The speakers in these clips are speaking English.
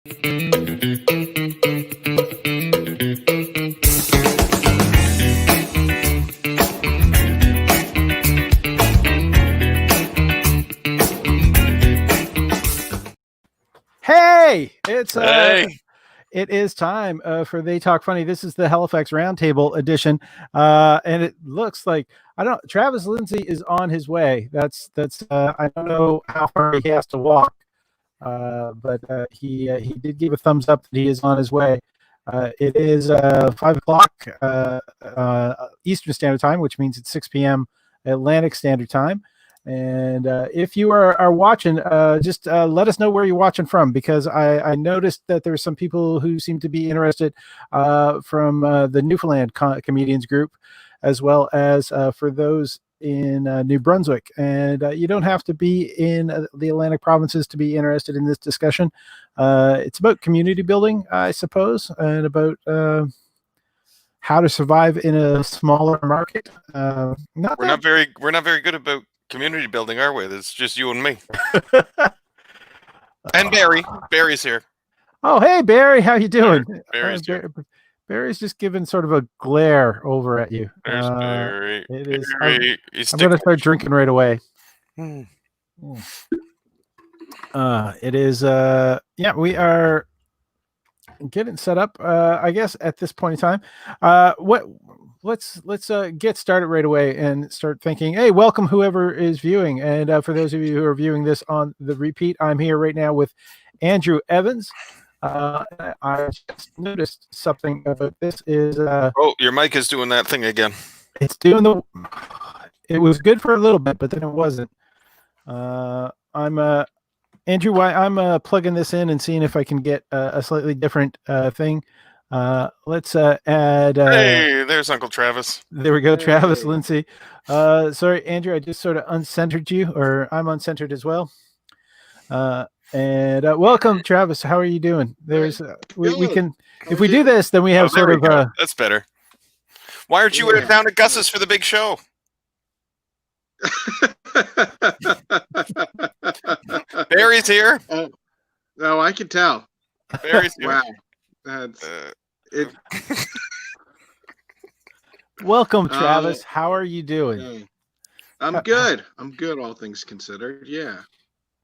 Hey, it is time for They Talk Funny. This is the Halifax Roundtable edition, and it looks like Travis Lindsey is on his way. That's I don't know how far he has to walk, but he did give a thumbs up that he is on his way. It is 5 o'clock Eastern Standard Time, which means it's 6 p.m. Atlantic Standard Time. And if you are watching, just let us know where you're watching from, because I noticed that there's some people who seem to be interested from the Newfoundland comedians group, as well as for those in New Brunswick. And you don't have to be in the Atlantic provinces to be interested in this discussion. It's about community building, I suppose, and about how to survive in a smaller market. We're not very good about community building, are we? It's just you and me. And Barry. Barry's here. Oh, hey, Barry. How you doing? Barry's here. Barry's just giving sort of a glare over at you. There's Barry. It is. Barry. I'm going to start drinking right away. Hmm. It is. Yeah, we are getting set up. I guess at this point in time. Let's get started right away and start thinking. Hey, welcome whoever is viewing, and for those of you who are viewing this on the repeat, I'm here right now with Andrew Evans. I just noticed something about this. Oh, your mic is doing that thing again. It's doing it was good for a little bit, but then it wasn't. I'm Andrew. I'm plugging this in and seeing if I can get a slightly different thing. Let's add. Hey, there's Uncle Travis. There we go, Travis Lindsey. Sorry, Andrew, I just sort of uncentered you, or I'm uncentered as well. And welcome, Travis. How are you doing? There's we can, if we do this, then we have sort of. That's better. Why aren't you down at Gus's for the big show? Barry's here. Oh, I can tell. Barry's here. Wow. That's it. Welcome, Travis. How are you doing? Hey. I'm good. I'm good, all things considered. Yeah.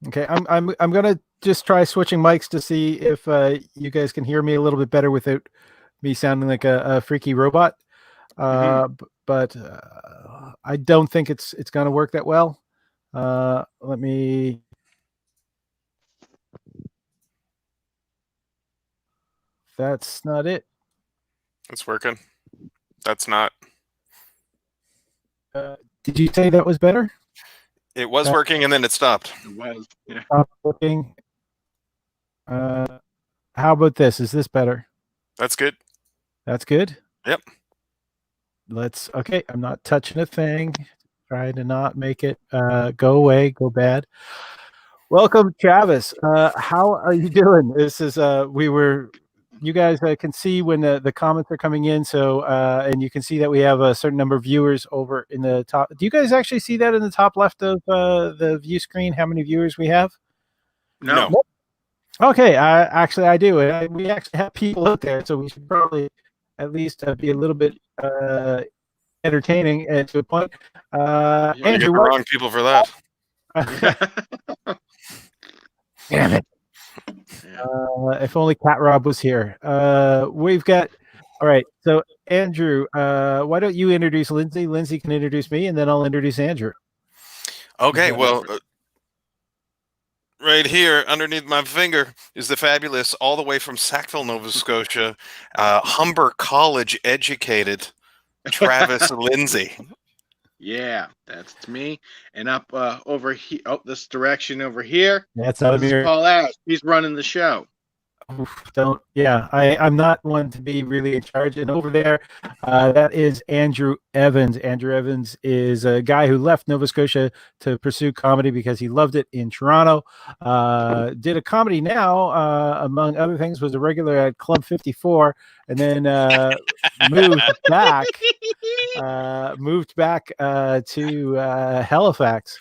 Okay, I'm gonna just try switching mics to see if you guys can hear me a little bit better without me sounding like a freaky robot. But I don't think it's gonna work that well. Let me. That's not it. It's working. That's not. Did you say that was better? It was working and then it stopped. It was. Yeah. Stop working. How about this? Is this better? That's good. That's good? Yep. Okay, I'm not touching a thing. Trying to not make it go away, go bad. Welcome, Travis. How are you doing? This is you guys can see when the comments are coming in, so and you can see that we have a certain number of viewers over in the top. Do you guys actually see that in the top left of the view screen, how many viewers we have? No. Okay, I do. We actually have people out there, so we should probably at least be a little bit entertaining to a point. Andrew, you get the wrong people for that. Damn it. If only Cat Rob was here. We've got. All right. So, Andrew, why don't you introduce Lindsey? Lindsey can introduce me, and then I'll introduce Andrew. Okay. Well, right here underneath my finger is the fabulous, all the way from Sackville, Nova Scotia, Humber College educated Travis Lindsey. Yeah, that's me. And up over here, this direction over here. That's Paul Ash. He's running the show. I'm not one to be really in charge. And over there, that is Andrew Evans. Andrew Evans is a guy who left Nova Scotia to pursue comedy because he loved it in Toronto. Did a Comedy Now, among other things, was a regular at Club 54, and then moved back to Halifax,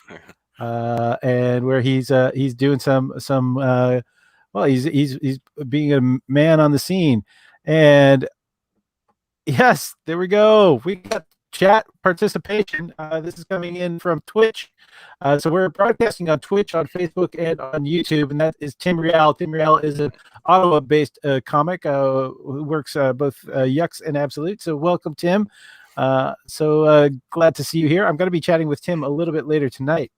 and where he's doing some well, he's being a man on the scene. And yes, there we go. We got chat participation. This is coming in from Twitch. So we're broadcasting on Twitch, on Facebook, and on YouTube, and that is Tim Rial. Tim Rial is an Ottawa-based comic who works both Yucks and Absolute. So welcome, Tim. So glad to see you here. I'm going to be chatting with Tim a little bit later tonight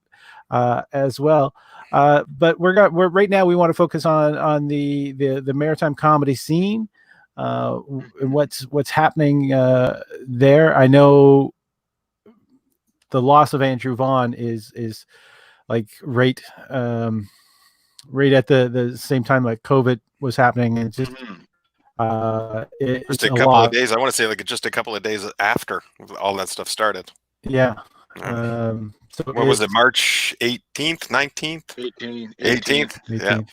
as well. But we're right now. We want to focus on the maritime comedy scene. And what's happening there. I know the loss of Andrew Vaughn is like right at the same time like COVID was happening, and it's just just a couple of days. I want to say like just a couple of days after all that stuff started. Yeah. So what was it? March 18th, 19th, 18th.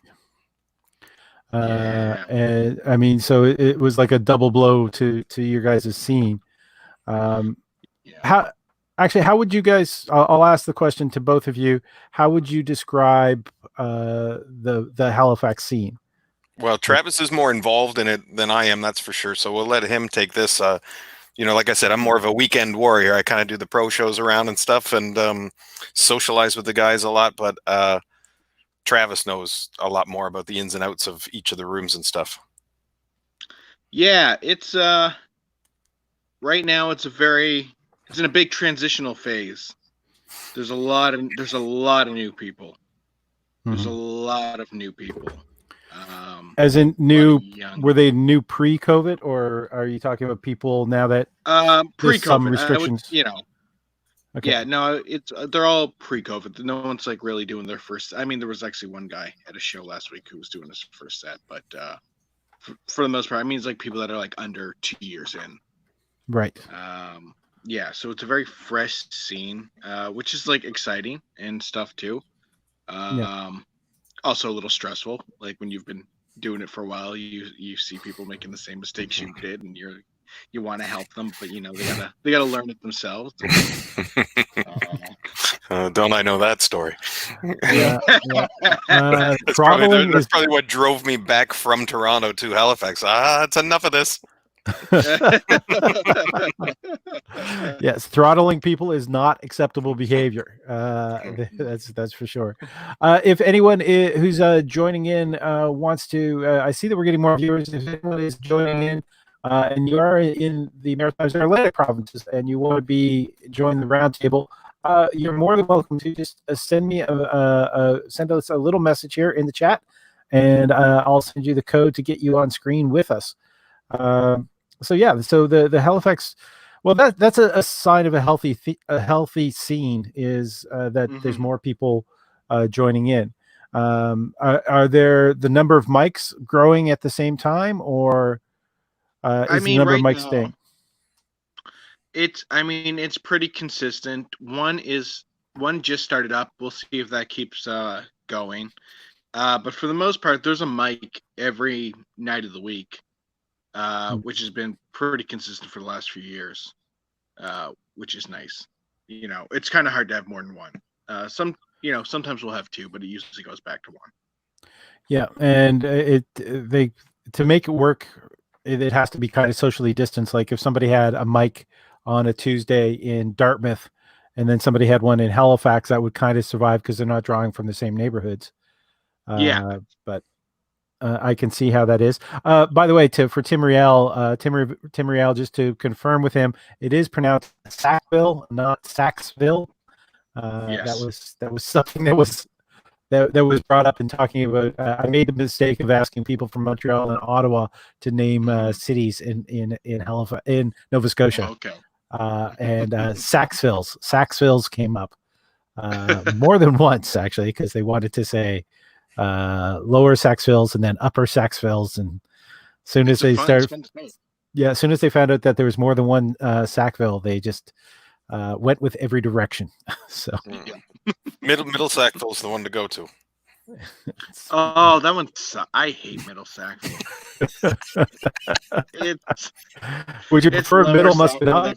Yeah. And I mean, so it was like a double blow to your guys' scene. How would you guys? I'll ask the question to both of you. How would you describe the Halifax scene? Well, Travis is more involved in it than I am, that's for sure. So we'll let him take this. Like I said, I'm more of a weekend warrior. I kind of do the pro shows around and stuff, and socialize with the guys a lot. But Travis knows a lot more about the ins and outs of each of the rooms and stuff. Yeah, it's right now it's in a big transitional phase. There's a lot of new people. There's a lot of new people. As in new, were they new pre-COVID, or are you talking about people now that pre-COVID some restrictions? Okay. Yeah, no, they're all pre-COVID. No one's like really doing their first. I mean, there was actually one guy at a show last week who was doing his first set, but for the most part, I mean, it's like people that are like under 2 years in. Right. Yeah, so it's a very fresh scene, which is like exciting and stuff too. Also a little stressful. Like when you've been doing it for a while, you see people making the same mistakes you did, and you want to help them, but they gotta learn it themselves. Don't I know that story? Yeah. That's probably what drove me back from Toronto to Halifax. It's enough of this. Yes, throttling people is not acceptable behavior. That's for sure. If anyone who's joining in wants to, I see that we're getting more viewers. If anyone is joining in and you are in the Maritimes and Atlantic provinces and you want to be join the roundtable, you're more than welcome to just send me send us a little message here in the chat, and I'll send you the code to get you on screen with us. So the Halifax, well, that's a sign of a healthy scene is that there's more people joining in. Are there the number of mics growing at the same time, or is the number of mics staying? It's pretty consistent. One just started up. We'll see if that keeps going. But for the most part, there's a mic every night of the week. Which has been pretty consistent for the last few years, which is nice. It's kind of hard to have more than one. Sometimes we'll have two, but it usually goes back to one. Yeah, and to make it work, it has to be kind of socially distanced. Like if somebody had a mic on a Tuesday in Dartmouth, and then somebody had one in Halifax, that would kind of survive because they're not drawing from the same neighborhoods. But I can see how that is. By the way, for Tim Rial, Tim Rial, just to confirm with him, it is pronounced Sackville, not Saxville. Yes. That was something that was brought up in talking about. I made the mistake of asking people from Montreal and Ottawa to name cities in Halifax, in Nova Scotia. Okay. And Saxvilles came up more than once actually, because they wanted to say lower Saxvilles and then upper Saxvilles, and as soon as they found out that there was more than one Sackville, they just went with every direction. So middle Sackville's the one to go to. Oh, that one. I hate Middle Sackville. Would you prefer Middle Muscadine?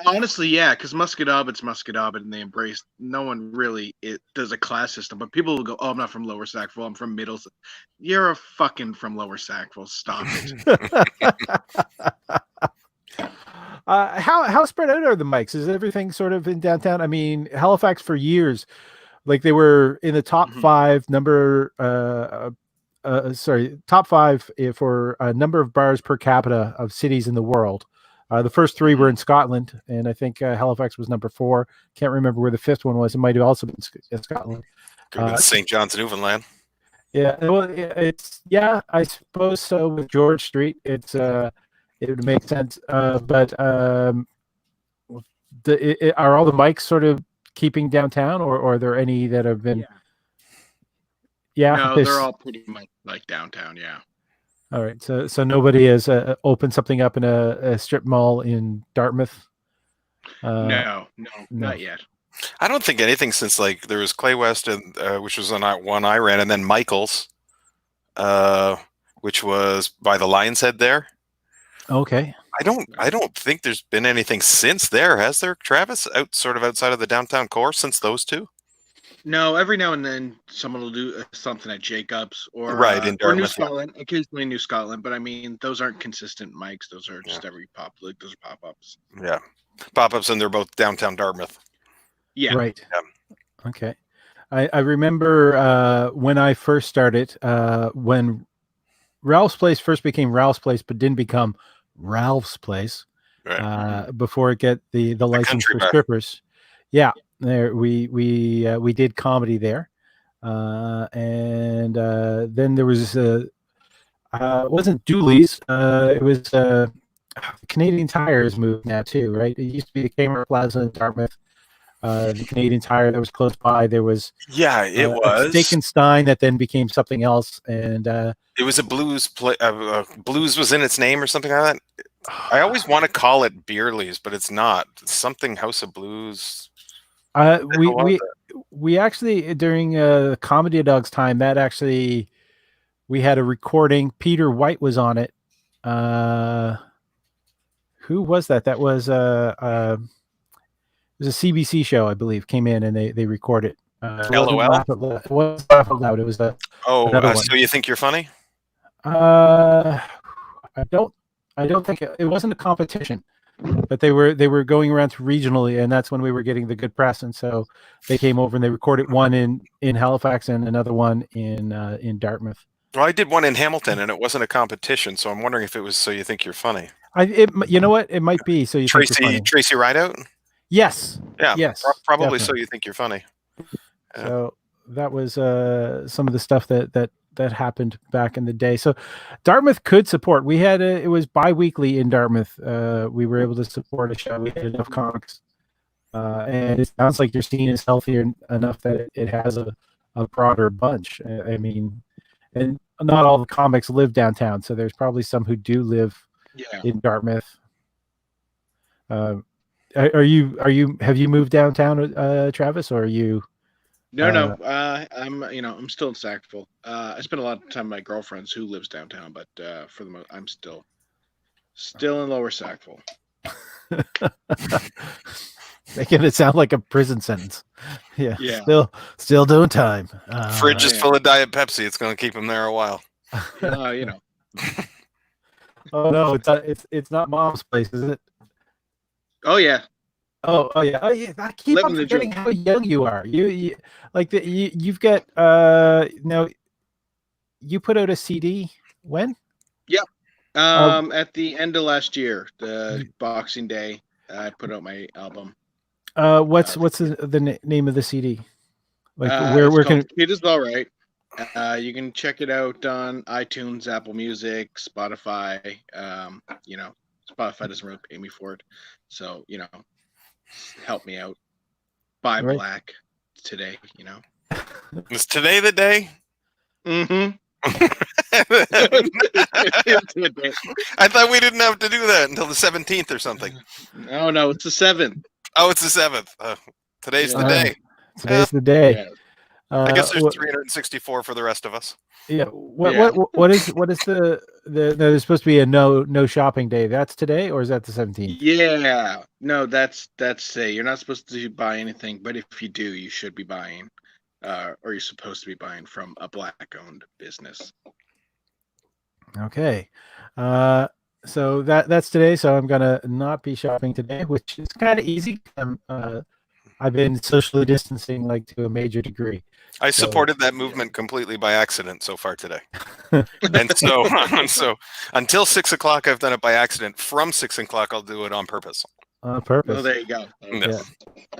Honestly, yeah, because Musquodoboit's Musquodoboit, and they embrace. No one really does a class system, but people will go, "Oh, I'm not from Lower Sackville. I'm from Middle." You're a fucking from Lower Sackville. Stop it. How spread out are the mics? Is everything sort of in downtown? I mean, Halifax for years, like they were in the top five top five for a number of bars per capita of cities in the world. The first three were in Scotland, and I think Halifax was number 4. Can't remember where the fifth one was. It might have also been in Scotland. St. John's, Newfoundland. Yeah, well, I suppose so. With George Street, it would make sense. But are all the mics sort of keeping downtown, or are there any that have been? Yeah, no, they're all pretty much like downtown. Yeah. All right, so nobody has opened something up in a strip mall in Dartmouth. No, not yet. I don't think anything since like there was Clay West, and which was on one I ran, and then Michael's, which was by the Lion's Head there. Okay. I don't think there's been anything since there, has there, Travis? Outside of the downtown core since those two. No, every now and then someone will do something at Jacobs or in or New Scotland, occasionally New Scotland. But I mean, those aren't consistent mics. Those are just every those are pop-ups. Yeah, pop-ups, and they're both downtown Dartmouth. Yeah. Right. Yeah. Okay. I remember when I first started, when Ralph's Place first became Ralph's Place, but didn't become Ralph's Place before it get the license for strippers. Yeah. There we did comedy there, and then there was it wasn't Dooley's, it was Canadian Tires moved now too, right? It used to be the Kmart Plaza in Dartmouth. The Canadian Tire that was close by. There was it was Steak and Stein that then became something else, and it was a blues play. Blues was in its name or something like that. I always want to call it Beerley's, but it's not. It's something House of Blues. We actually during Comedy Dog's time that actually we had a recording. Peter White was on it. Who was that? That was it was a CBC show, I believe. Came in and they recorded. LOL. It was Laugh Out Loud. It was so you think you're funny? I don't think it wasn't a competition. But they were going around regionally, and that's when we were getting the good press, and so they came over and they recorded one in Halifax and another one in Dartmouth. Well, I did one in Hamilton, and it wasn't a competition, so I'm wondering if it was So You Think You're Funny. You know what? It might be So You Think You're Funny. Tracy Rideout? Yes. Yeah. Yes. Probably definitely. So You Think You're Funny. Yeah. So that was some of the stuff that happened back in the day. So Dartmouth could support. We had it was bi-weekly in Dartmouth. We were able to support a show. We had enough comics. And it sounds like your scene is healthier enough that it has a broader bunch. I mean, and not all the comics live downtown, so there's probably some who do live in Dartmouth. Have you moved downtown, Travis, or are you? No. I'm still in Sackville. I spend a lot of time with my girlfriends who lives downtown, but for the most, I'm still in Lower Sackville. Making it sound like a prison sentence. Yeah. Still doing time. Fridge is full of Diet Pepsi. It's going to keep him there a while. Oh no, it's not Mom's Place, is it? Oh yeah. Oh yeah. I keep on forgetting how young you are. You've got now. You put out a CD when? Yep. At the end of last year, the Boxing Day, I put out my album. What's the name of the CD? Like where can it is all right. You can check it out on iTunes, Apple Music, Spotify. Spotify doesn't really pay me for it, so help me out. Buy black today. Is today the day? Mm-hmm. I thought we didn't have to do that until the 17th or something. No, it's the 7th. Oh, it's the 7th. Today's the day. Today's the day. I guess there's 364 for the rest of us. Yeah. What is the there's supposed to be a no shopping day. That's today, or is that the 17th? Yeah. No, that's you're not supposed to buy anything, but if you do, you should be buying, or you're supposed to be buying from a Black-owned business. Okay. So that's today. So I'm gonna not be shopping today, which is kind of easy. I've been socially distancing like to a major degree. I supported that movement completely by accident so far today. And so until 6 o'clock, I've done it by accident. From 6 o'clock, I'll do it on purpose. On purpose. Well, there you go. Yeah.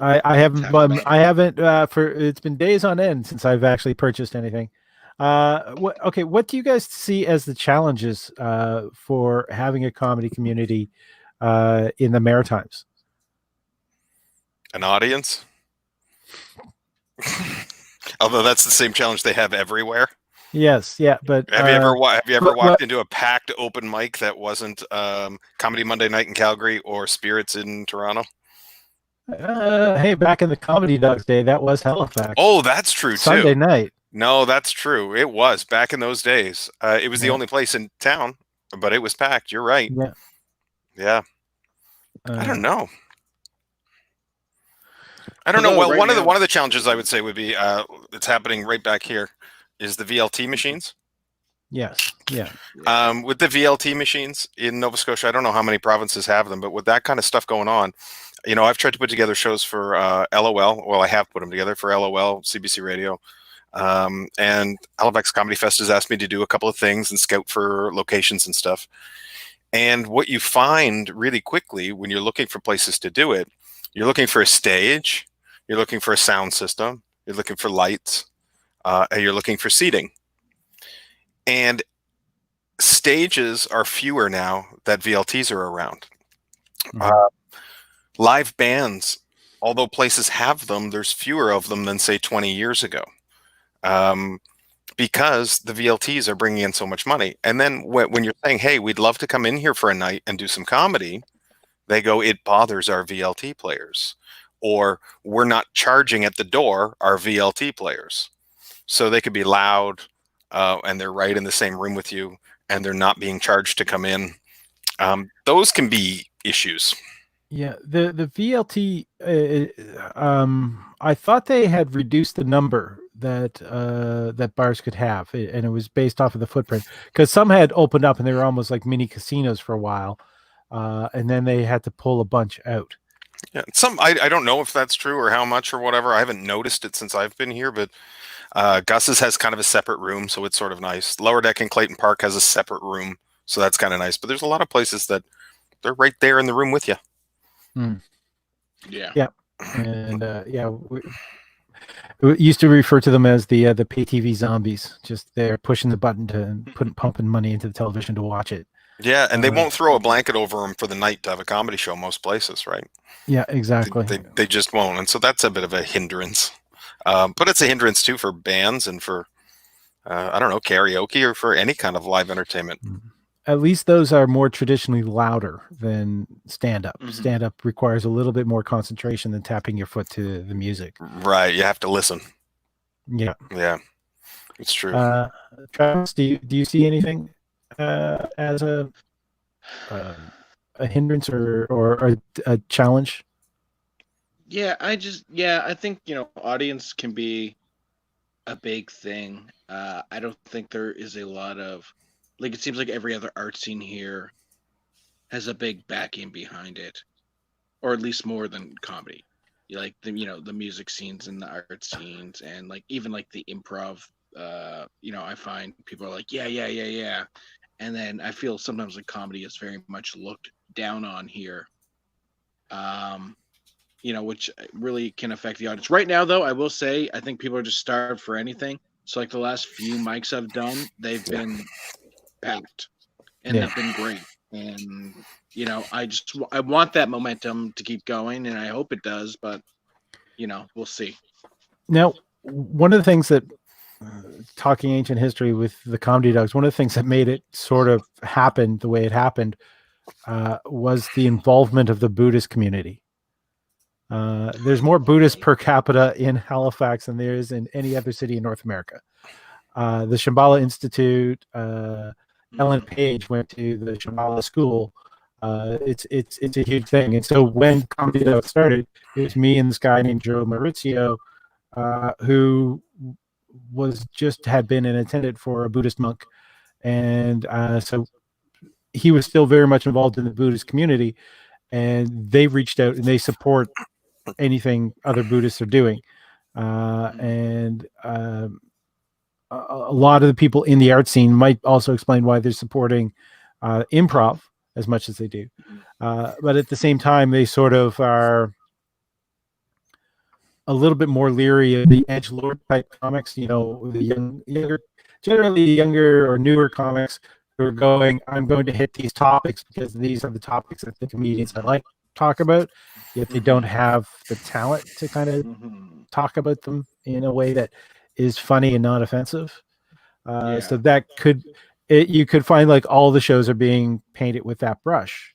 I haven't it's been days on end since I've actually purchased anything. What do you guys see as the challenges for having a comedy community in the Maritimes? An audience? Although that's the same challenge they have everywhere. Yes, yeah, but have you ever walked into a packed open mic that wasn't Comedy Monday Night in Calgary or Spirits in Toronto? Hey, back in the Comedy Dogs day, that was Halifax. Oh, that's true too. Sunday night. No, that's true. It was back in those days. It was the only place in town, but it was packed. You're right. Yeah. I don't know. Well, one of the challenges I would say would be it's happening right back here is the VLT machines. Yes. Yeah. With the VLT machines in Nova Scotia, I don't know how many provinces have them, but with that kind of stuff going on, I've tried to put together shows for LOL. Well, I have put them together for LOL, CBC Radio, and Halifax Comedy Fest has asked me to do a couple of things and scout for locations and stuff. And what you find really quickly when you're looking for places to do it, you're looking for a stage, you're looking for a sound system, you're looking for lights, and you're looking for seating. And stages are fewer now that VLTs are around. Live bands, although places have them, there's fewer of them than, say, 20 years ago. Because the VLTs are bringing in so much money. And then when you're saying, hey, we'd love to come in here for a night and do some comedy, they go, it bothers our VLT players. Or we're not charging at the door our VLT players. So they could be loud and they're right in the same room with you and they're not being charged to come in. Those can be issues. Yeah, the VLT, I thought they had reduced the number that bars could have, and it was based off of the footprint, because some had opened up and they were almost like mini casinos for a while, and then they had to pull a bunch out. Yeah, I don't know if that's true or how much or whatever. I haven't noticed it since I've been here, but Gus's has kind of a separate room, so it's sort of nice. Lower Deck in Clayton Park has a separate room, so that's kind of nice. But there's a lot of places that they're right there in the room with you. Yeah. And we used to refer to them as the pay TV zombies. Just they're pushing the button to pumping money into the television to watch it. Yeah, and they won't throw a blanket over them for the night to have a comedy show most places, right? Yeah, exactly. They just won't, and so that's a bit of a hindrance. But it's a hindrance too for bands and for I don't know, karaoke or for any kind of live entertainment. At least those are more traditionally louder than stand-up. Mm-hmm. Stand-up requires a little bit more concentration than tapping your foot to the music. Right, you have to listen. Yeah, it's true. Travis, do you see anything as a hindrance or a challenge? Yeah, I think audience can be a big thing. I don't think there is a lot of, like, it seems like every other art scene here has a big backing behind it, or at least more than comedy. Like the music scenes and the art scenes, and like even like the improv. I find people are like, yeah, and then I feel sometimes like comedy is very much looked down on here. Which really can affect the audience. Right now, though, I will say I think people are just starved for anything. So like the last few mics I've done, they've been packed and they've been great. And I want that momentum to keep going, and I hope it does. But we'll see. Now, one of the things that talking ancient history with the Comedy Dogs, one of the things that made it sort of happen the way it happened was the involvement of the Buddhist community. There's more Buddhists per capita in Halifax than there is in any other city in North America. The Shambhala Institute, Ellen Page went to the Shambhala school. It's a huge thing. And so when Comedy Note started, it was me and this guy named Joe Maurizio, who had been an attendant for a Buddhist monk. And so he was still very much involved in the Buddhist community, and they reached out and they support anything other Buddhists are doing. And a lot of the people in the art scene might also explain why they're supporting improv as much as they do. But at the same time, they sort of are a little bit more leery of the edgelord type comics, the younger or newer comics who are going, I'm going to hit these topics because these are the topics that the comedians I like talk about, yet they don't have the talent to kind of talk about them in a way that is funny and not offensive. So that you could find like all the shows are being painted with that brush.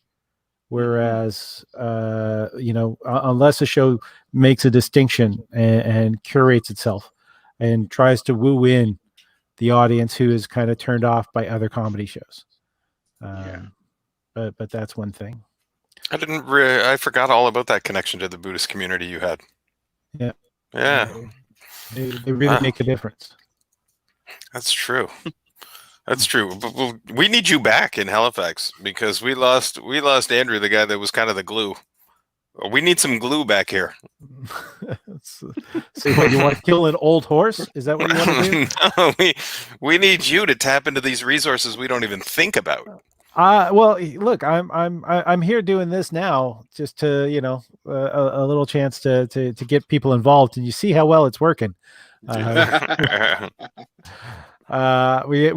Whereas, unless a show makes a distinction and curates itself and tries to woo in the audience who is kind of turned off by other comedy shows. But that's one thing. I forgot all about that connection to the Buddhist community you had. Yeah. They really make a difference. That's true. That's true. But we need you back in Halifax because we lost Andrew, the guy that was kind of the glue. We need some glue back here. So what, you want to kill an old horse? Is that what you want to do? No, we need you to tap into these resources we don't even think about. Well, look, I'm here doing this now just to, a little chance to get people involved, and you see how well it's working. We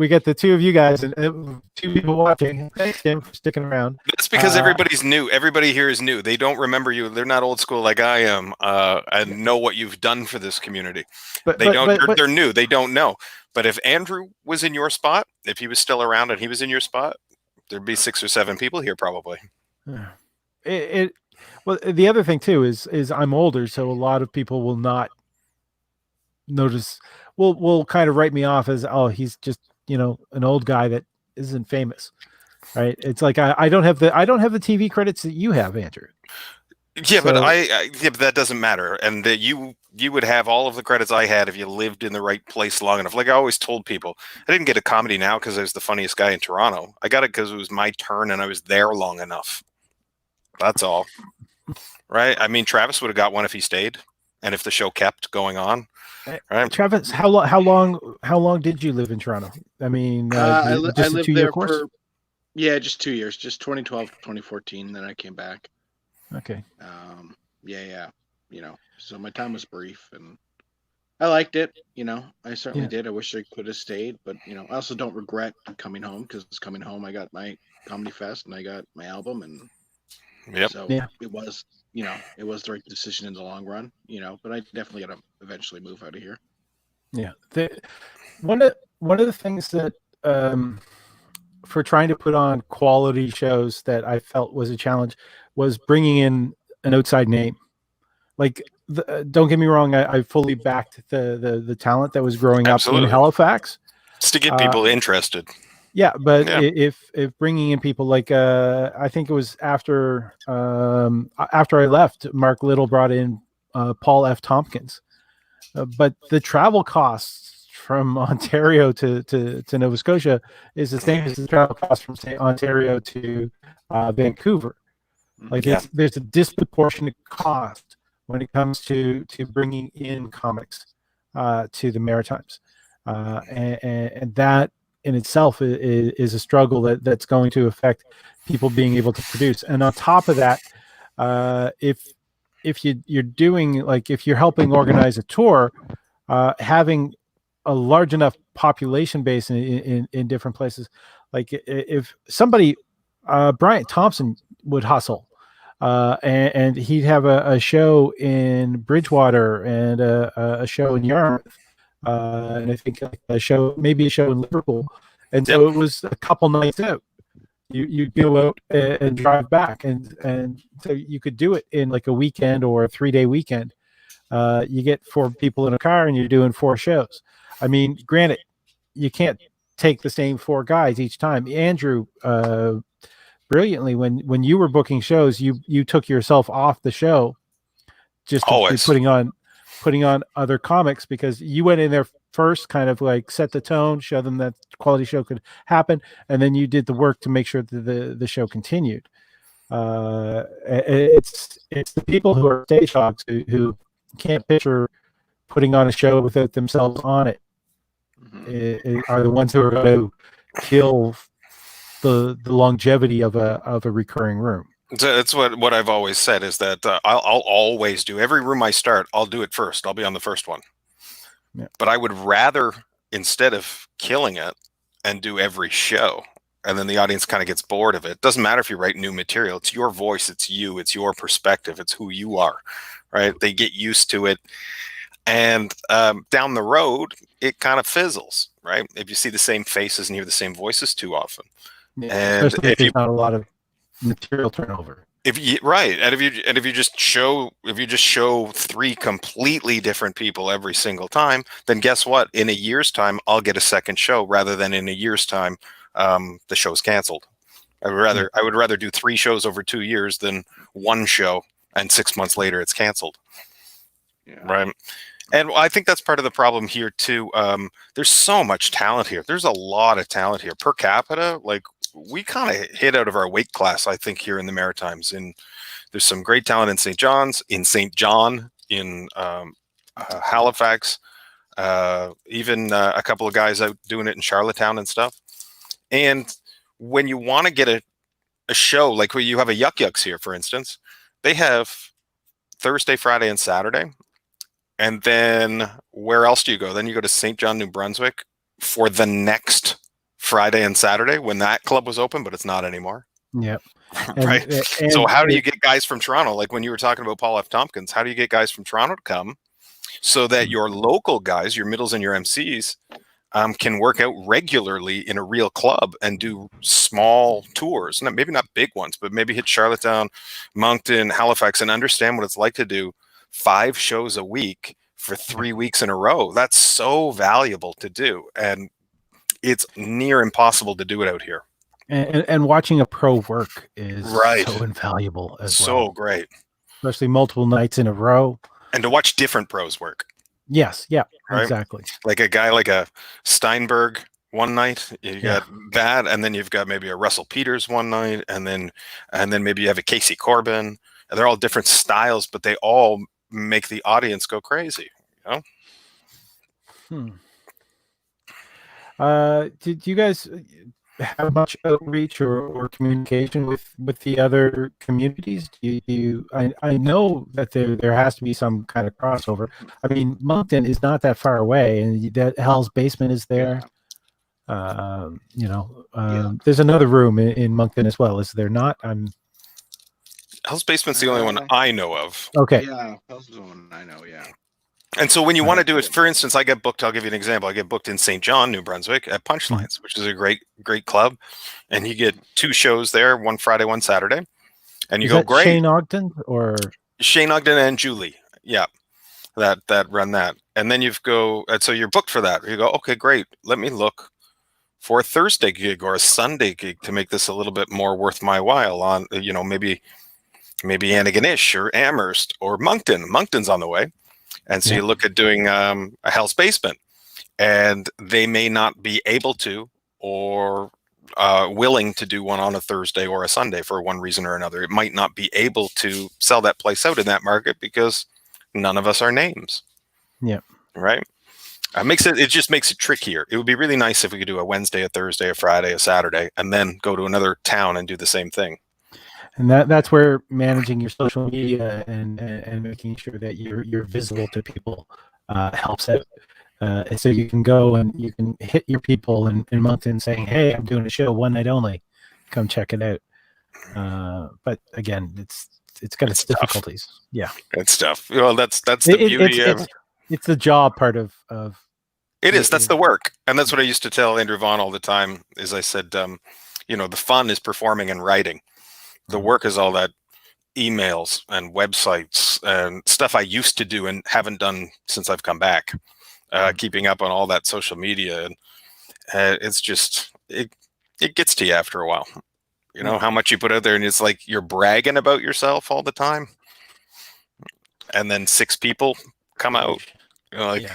get the two of you guys and two people watching. Thanks, Tim, for sticking around. That's because everybody's new. Everybody here is new. They don't remember you. They're not old school like I am, and know what you've done for this community. They're new. They don't know. But if Andrew was in your spot, if he was still around and he was in your spot, there'd be 6 or 7 people here probably. Well, the other thing too is I'm older, so a lot of people will not notice. Will kind of write me off as, oh, he's just an old guy that isn't famous, right? It's like I don't have the TV credits that you have, Andrew. Yeah, so, but that doesn't matter, and that you would have all of the credits I had if you lived in the right place long enough. Like I always told people, I didn't get a Comedy Now because I was the funniest guy in Toronto. I got it because it was my turn and I was there long enough. That's all, right? I mean, Travis would have got one if he stayed, and if the show kept going on. Right. Travis, how long did you live in Toronto? I mean, I lived there for just 2 years, just 2012 to 2014. Then I came back. Okay. So my time was brief, and I liked it. I certainly did. I wish I could have stayed, but I also don't regret coming home because coming home, I got my Comedy Fest and I got my album, and it was. It was the right decision in the long run, but I definitely got to eventually move out of here. Yeah. One of the things that, for trying to put on quality shows that I felt was a challenge was bringing in an outside name. Like, don't get me wrong. I fully backed the talent that was growing up in Halifax. Just to get people interested. Yeah, but if bringing in people like I think it was after I left, Mark Little brought in Paul F. Tompkins, but the travel costs from Ontario to Nova Scotia is the same as the travel costs from say Ontario to Vancouver. Like there's a disproportionate cost when it comes to bringing in comics to the Maritimes, and that in itself is a struggle that's going to affect people being able to produce. And on top of that, if you're doing, like, if you're helping organize a tour, having a large enough population base in different places, like if somebody, Bryant Thompson would hustle, and he'd have a show in Bridgewater and a show in Yarmouth. And I think maybe a show in Liverpool. And so it was a couple nights out. you go out and drive back, and so you could do it in like a weekend or a 3-day weekend. You get 4 people in a car and you're doing 4 shows. I mean, granted, you can't take the same 4 guys each time. Andrew, brilliantly, when you were booking shows, you took yourself off the show just to be putting on other comics, because you went in there first, kind of like set the tone, show them that quality show could happen, and then you did the work to make sure that the show continued. It's the people who are stage hogs who can't picture putting on a show without themselves on it, are the ones who are going to kill the longevity of a recurring room. That's what I've always said, is that I'll always do every room I start. I'll do it first. I'll be on the first one. Yeah. But I would rather, instead of killing it and do every show, and then the audience kind of gets bored of it. Doesn't matter if you write new material. It's your voice. It's you. It's your perspective. It's who you are, right? They get used to it. And down the road, it kind of fizzles, right? If you see the same faces and hear the same voices too often. Yeah, and especially if there's not a lot of material turnover. If you just show 3 completely different people every single time, then guess what? In a year's time, I'll get a second show, rather than in a year's time, the show's canceled. I would rather do 3 shows over 2 years than 1 show and 6 months later it's canceled. Yeah. Right. And I think that's part of the problem here too. There's so much talent here. There's a lot of talent here per capita. Like, we kind of hit out of our weight class, I think, here in the Maritimes. And there's some great talent in St. John, in Halifax, even a couple of guys out doing it in Charlottetown and stuff. And when you want to get a show, like when you have a Yuck Yucks here, for instance, they have Thursday, Friday, and Saturday. And then where else do you go? Then you go to St. John, New Brunswick for the next Friday and Saturday, when that club was open, but it's not anymore. Yep. Right. And so how do you get guys from Toronto? Like when you were talking about Paul F. Tompkins, how do you get guys from Toronto to come so that your local guys, your middles and your MCs, can work out regularly in a real club and do small tours? Maybe not big ones, but maybe hit Charlottetown, Moncton, Halifax, and understand what it's like to do 5 shows a week for 3 weeks in a row. That's so valuable to do. And it's near impossible to do it out here. And watching a pro work is so invaluable as well. So great. Especially multiple nights in a row. And to watch different pros work. Yes, yeah, right? Exactly. Like a guy like a Steinberg one night, you got that, and then you've got maybe a Russell Peters one night, and then maybe you have a Casey Corbin. And they're all different styles, but they all make the audience go crazy, you know? Did you guys have much outreach or communication with the other communities? I know that there has to be some kind of crossover. I mean, Moncton is not that far away, and that Hell's Basement is there. There's another room in Moncton as well, is there not? Hell's Basement's the only one I know of. Okay. Yeah, Hell's the one I know, yeah. And so when you want to do it, for instance, I get booked, I'll give you an example. I get booked in St. John, New Brunswick at Punchlines, which is a great club. And you get 2 shows there, one Friday, one Saturday. And you go, great. Shane Ogden or? Shane Ogden and Julie. Yeah. That run that. And then so you're booked for that. You go, okay, great. Let me look for a Thursday gig or a Sunday gig to make this a little bit more worth my while on, maybe Antigonish or Amherst or Moncton. Moncton's on the way. And so you look at doing a Hell's Basement, and they may not be able to or willing to do one on a Thursday or a Sunday for one reason or another. It might not be able to sell that place out in that market because none of us are names. Yeah. Right. It just makes it trickier. It would be really nice if we could do a Wednesday, a Thursday, a Friday, a Saturday, and then go to another town and do the same thing. And that's where managing your social media and making sure that you're visible to people helps out. So you can go and you can hit your people in Moncton saying, "Hey, I'm doing a show one night only. Come check it out." But again, it's got its difficulties. Tough. Yeah, it's tough. Well, that's the beauty of it's the job part of. It is. That's the work, and that's what I used to tell Andrew Vaughn all the time. Is I said, the fun is performing and writing. The work is all that emails and websites and stuff I used to do and haven't done since I've come back. Keeping up on all that social media, and it's just it gets to you after a while. How much you put out there, and it's like you're bragging about yourself all the time, and then 6 people come out. You're like,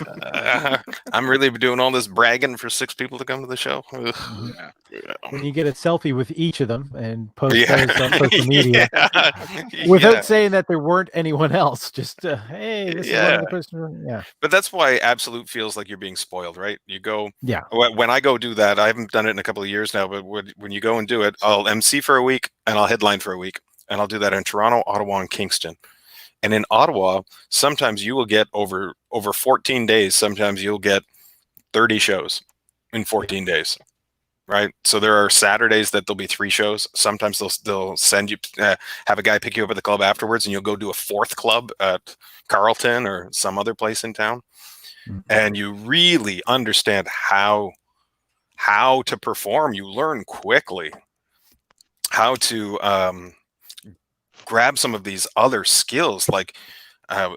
I'm really doing all this bragging for 6 people to come to the show. When you get a selfie with each of them and post those on social media, Yeah. without saying that there weren't anyone else, just hey, this is one of the person. Yeah. But that's why Absolute feels like you're being spoiled, right? You go, yeah. When I go do that, I haven't done it in a couple of years now, but when you go and do it, I'll MC for a week and I'll headline for a week, and I'll do that in Toronto, Ottawa, and Kingston. And in Ottawa, sometimes you will get over 14 days. Sometimes you'll get 30 shows in 14 days, right? So there are Saturdays that there'll be 3 shows. Sometimes they'll send you, have a guy pick you up at the club afterwards, and you'll go do a 4th club at Carleton or some other place in town. And you really understand how to perform. You learn quickly how to grab some of these other skills, like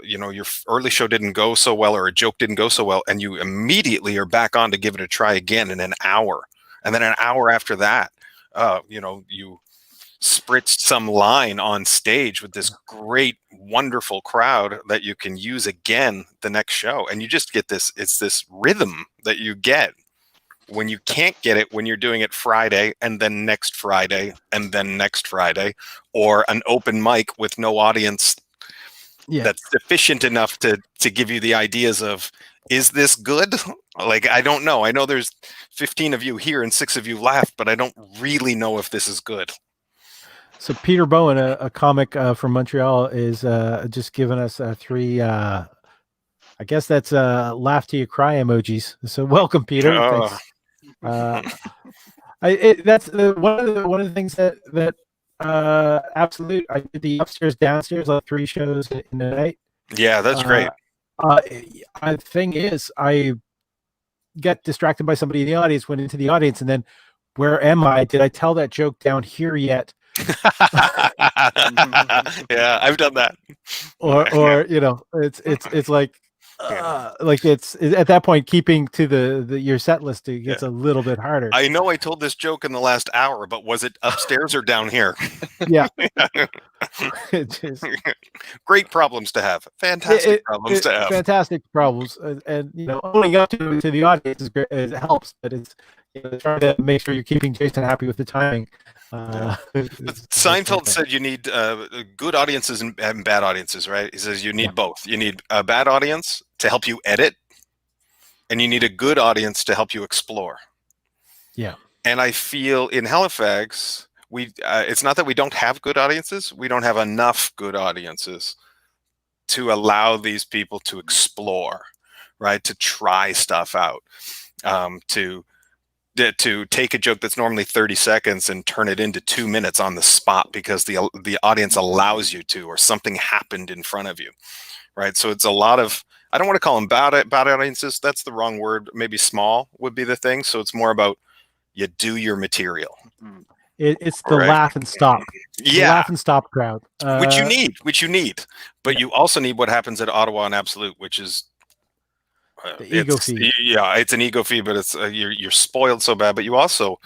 your early show didn't go so well, or a joke didn't go so well, and you immediately are back on to give it a try again in an hour, and then an hour after that you spritzed some line on stage with this great, wonderful crowd that you can use again the next show, and you just get this rhythm that you get when you can't get it when you're doing it Friday and then next Friday and then next Friday, or an open mic with no audience that's sufficient enough to give you the ideas of, is this good? Like, I don't know. I know there's 15 of you here and 6 of you laughed, but I don't really know if this is good. So Peter Bowen, a comic from Montreal, is just giving us 3 I guess that's laugh till you cry emojis. So welcome, Peter. Thanks. That's one of the things that Absolute. I did the upstairs downstairs, like 3 shows in the night. Yeah, that's great. The thing is, I got distracted by somebody in the audience, went into the audience, and then, where am I? Did I tell that joke down here yet? Yeah, I've done that. Or it's like. Like it's at that point, keeping to your set list gets a little bit harder. I know I told this joke in the last hour, but was it upstairs or down here? Yeah. Great problems to have. Fantastic problems to have. Fantastic problems, and owning up to the audience is great. It helps, but it's trying to make sure you're keeping Jason happy with the timing. Seinfeld said you need good audiences and bad audiences, right? He says you need both. You need a bad audience to help you edit, and you need a good audience to help you explore. Yeah. And I feel in Halifax, it's not that we don't have good audiences. We don't have enough good audiences to allow these people to explore, right? To try stuff out, to take a joke that's normally 30 seconds and turn it into 2 minutes on the spot because the audience allows you to, or something happened in front of you, right? So it's a lot of, I don't want to call them bad audiences. That's the wrong word. Maybe small would be the thing. So it's more about you do your material. It's the laugh and stop. Yeah. The laugh and stop crowd. Which you need. But you also need what happens at Ottawa and Absolute, which is the ego feed. Yeah, it's an ego feed, but it's you're spoiled so bad. But you also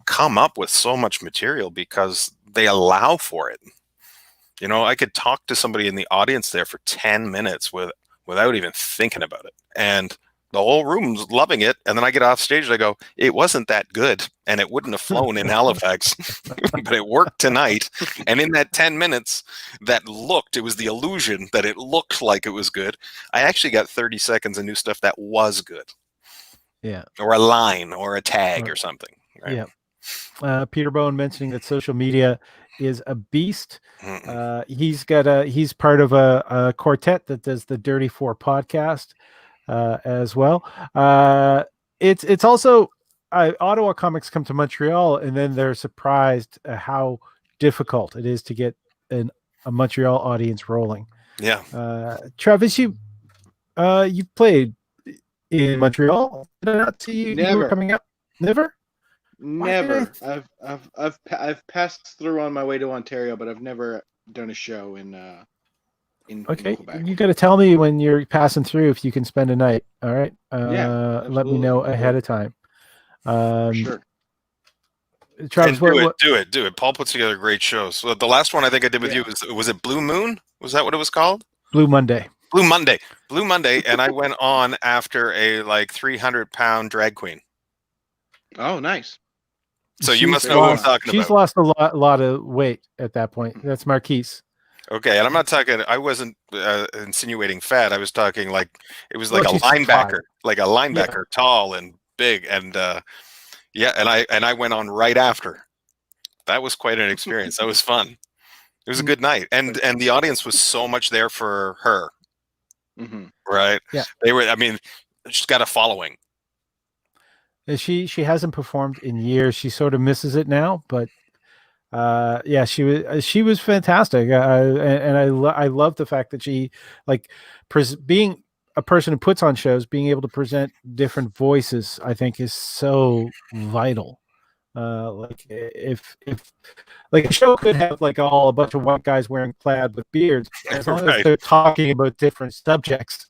come up with so much material because they allow for it. I could talk to somebody in the audience there for 10 minutes without even thinking about it, and the whole room's loving it. And then I get off stage and I go, it wasn't that good, and it wouldn't have flown in Halifax, but it worked tonight. And in that 10 minutes it was the illusion that it looked like it was good. I actually got 30 seconds of new stuff that was good. Yeah. Or a line or a tag or something. Right? Yeah. Peter Bowen mentioning that social media is a beast. He's part of a quartet that does the Dirty 4 podcast as well. It's also Ottawa comics come to Montreal, and then they're surprised at how difficult it is to get a Montreal audience rolling. Yeah. Travis, you played in Montreal. Did I not see you? Never. You were coming up? Never? Never. I've passed through on my way to Ontario, but I've never done a show in Okay, Quebec. you got to tell me when you're passing through if you can spend a night. All right. Let me know ahead of time. For sure. Travis, and do it. Paul puts together great shows. So the last one I think I did with you was it Blue Moon? Was that what it was called? Blue Monday. Blue Monday, and I went on after a 300-pound drag queen. Oh, nice. So you must know what I'm talking about. She's lost a lot of weight at that point. That's Marquise. Okay, and I'm not talking. I wasn't insinuating fat. I was talking it was like a linebacker, tall and big, and and I went on right after. That was quite an experience. That was fun. It was a good night, and the audience was so much there for her. Mm-hmm. Right? Yeah, they were. I mean, she's got a following. She hasn't performed in years. She sort of misses it now, but she was fantastic, and I love the fact that she being a person who puts on shows, being able to present different voices, I think is so vital. If a show could have a bunch of white guys wearing plaid with beards, as long as they're talking about different subjects.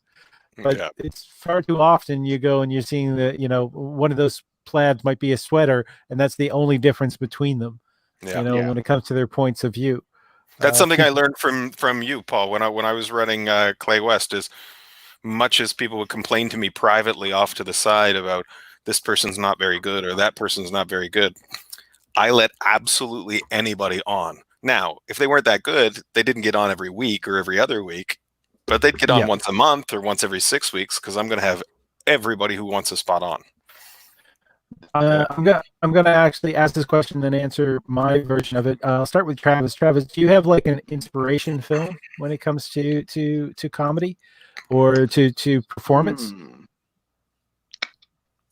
But it's far too often you go and you're seeing that one of those plaids might be a sweater, and that's the only difference between them. When it comes to their points of view. That's something I learned from you, Paul, when I was running Clay West. As much as people would complain to me privately off to the side about this person's not very good or that person's not very good, I let absolutely anybody on. Now, if they weren't that good, they didn't get on every week or every other week, but they'd get on once a month or once every 6 weeks, because I'm going to have everybody who wants a spot on. I'm gonna actually ask this question and answer my version of it. I'll start with Travis. Travis, do you have an inspiration film when it comes to comedy or to performance?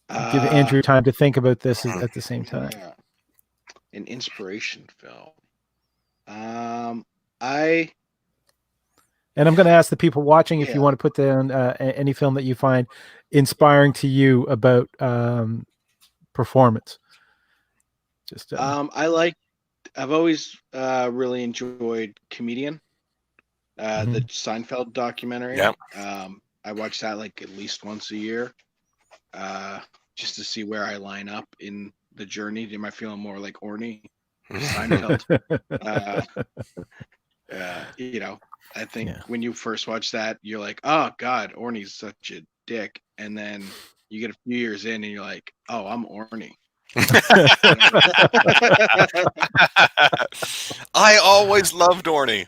Give Andrew time to think about this at the same time. Yeah. An inspiration film. And I'm going to ask the people watching if you want to put down any film that you find inspiring to you about performance. Just I've always really enjoyed Comedian, the Seinfeld documentary. I watch that at least once a year, just to see where I line up in the journey. Am I feeling more like Orny, Seinfeld? I think when you first watch that, you're like, oh God, Orny's such a dick, and then you get a few years in and you're like, oh, I'm Orny. I always loved Orny.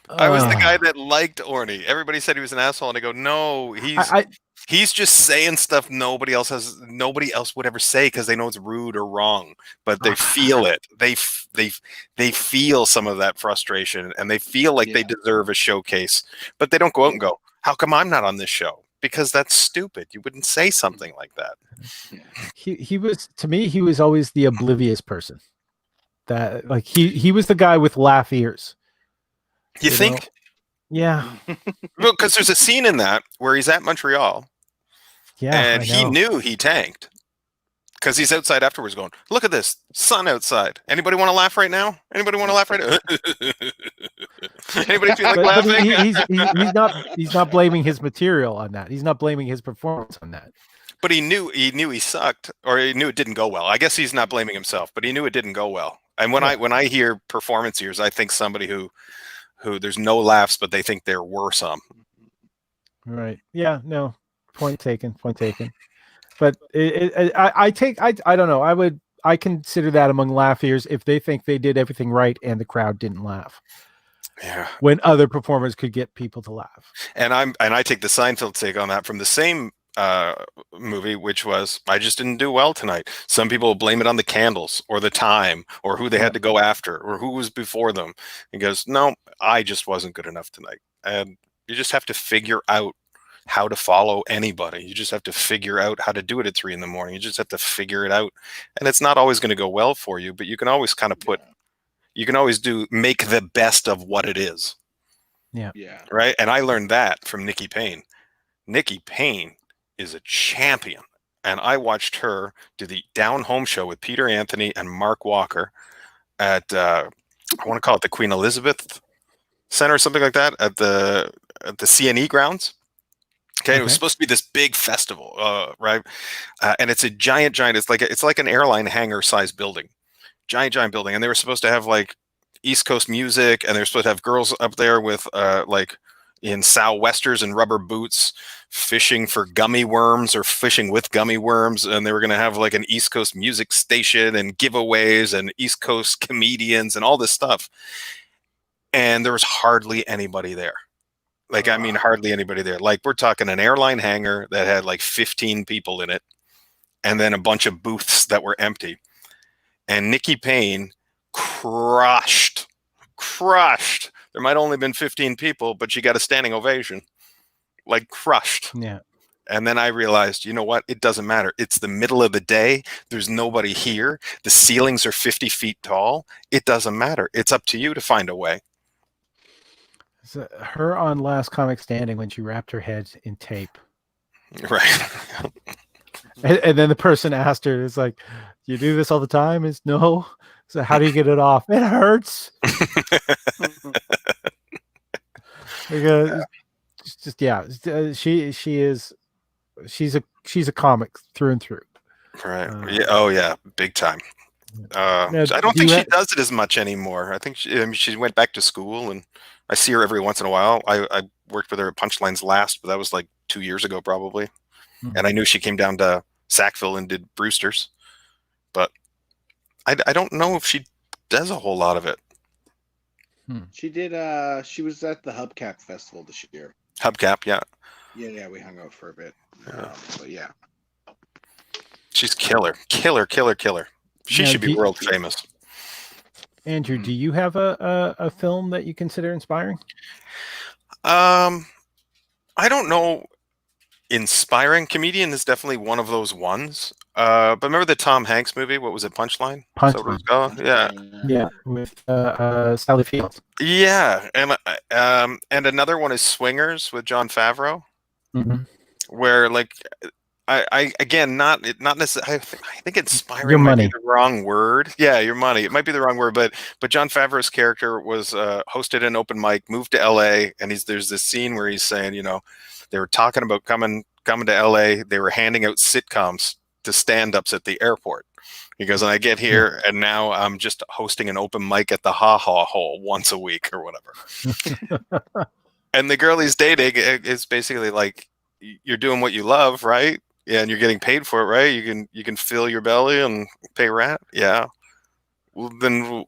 I was the guy that liked Orny. Everybody said he was an asshole, and I go, no, he's just saying stuff nobody else would ever say, because they know it's rude or wrong, but they feel it. They feel some of that frustration, and they feel like they deserve a showcase, but they don't go out and go, how come I'm not on this show? Because that's stupid. You wouldn't say something like that. He was, to me, he was always the oblivious person. That he was the guy with laugh ears. You think? Yeah. Well, because there's a scene in that where he's at Montreal. Yeah. And he knew he tanked, because he's outside afterwards going, look at this sun outside. Anybody want to laugh right now? Anybody want to laugh right now? Anybody feel like laughing? He's not blaming his material on that. He's not blaming his performance on that. But he knew he sucked, or he knew it didn't go well. I guess he's not blaming himself, but he knew it didn't go well. And when I hear performance ears, I think somebody who there's no laughs, but they think there were some. Right. Yeah. No. Point taken. But I don't know. I consider that among laugh ears if they think they did everything right and the crowd didn't laugh. Yeah. When other performers could get people to laugh. And I take the Seinfeld take on that from the same movie, which was, I just didn't do well tonight. Some people blame it on the candles or the time or who they had to go after or who was before them. He goes, no, I just wasn't good enough tonight. And you just have to figure out how to follow anybody. You just have to figure out how to do it at 3 a.m. You just have to figure it out. And it's not always going to go well for you, but you can always kind of make the best of what it is. Yeah. Right. And I learned that from Nikki Payne. Nikki Payne is a champion and I watched her do the Down Home show with Peter Anthony and Mark Walker at I want to call it the Queen Elizabeth Center or something like that at the CNE grounds. Okay, it was supposed to be this big festival, right? And it's a giant. It's like an airline hangar sized building, giant building. And they were supposed to have like East Coast music, and they were supposed to have girls up there with like in sou'westers and rubber boots, fishing for gummy worms or fishing with gummy worms. And they were going to have like an East Coast music station and giveaways and East Coast comedians and all this stuff. And there was hardly anybody there. Like, I mean, hardly anybody there. Like, we're talking an airline hangar that had like 15 people in it, and then a bunch of booths that were empty. And Nikki Payne crushed. There might only been 15 people, but she got a standing ovation. Like, crushed. Yeah. And then I realized, you know what? It doesn't matter. It's the middle of the day. There's nobody here. The ceilings are 50 feet tall. It doesn't matter. It's up to you to find a way. So her on Last Comic Standing when she wrapped her head in tape. Right. And then the person asked her, it's like, you do this all the time? It's no. So how do you get it off? It hurts. She's a comic through and through. Right. Yeah. Oh yeah. Big time. I don't think she does it as much anymore. I think she went back to school, and I see her every once in a while. I worked with her at Punchlines last, but that was like 2 years ago probably. Mm-hmm. And I knew she came down to Sackville and did Brewster's, but I don't know if she does a whole lot of it. She did. She was at the Hubcap Festival this year. Hubcap, yeah. Yeah, we hung out for a bit. But yeah. She's killer. She should be world famous. Andrew, do you have a film that you consider inspiring? I don't know. Inspiring comedian is definitely one of those ones. But remember the Tom Hanks movie? What was it? Punchline? Yeah, with Sally Fields. Yeah, and another one is Swingers with Jon Favreau, where like I again not necessarily. I think inspiring might be the wrong word. Yeah, your money. It might be the wrong word, but Jon Favreau's character was hosted an open mic, moved to L.A., and there's this scene where he's saying, you know, they were talking about coming to L.A. They were handing out sitcoms to stand-ups at the airport. He goes, and I get here, and now I'm just hosting an open mic at the Ha Ha Hole once a week or whatever. And the girl he's dating is basically like, you're doing what you love, right? Yeah, and you're getting paid for it, right? You can fill your belly and pay rent. Yeah. Well, then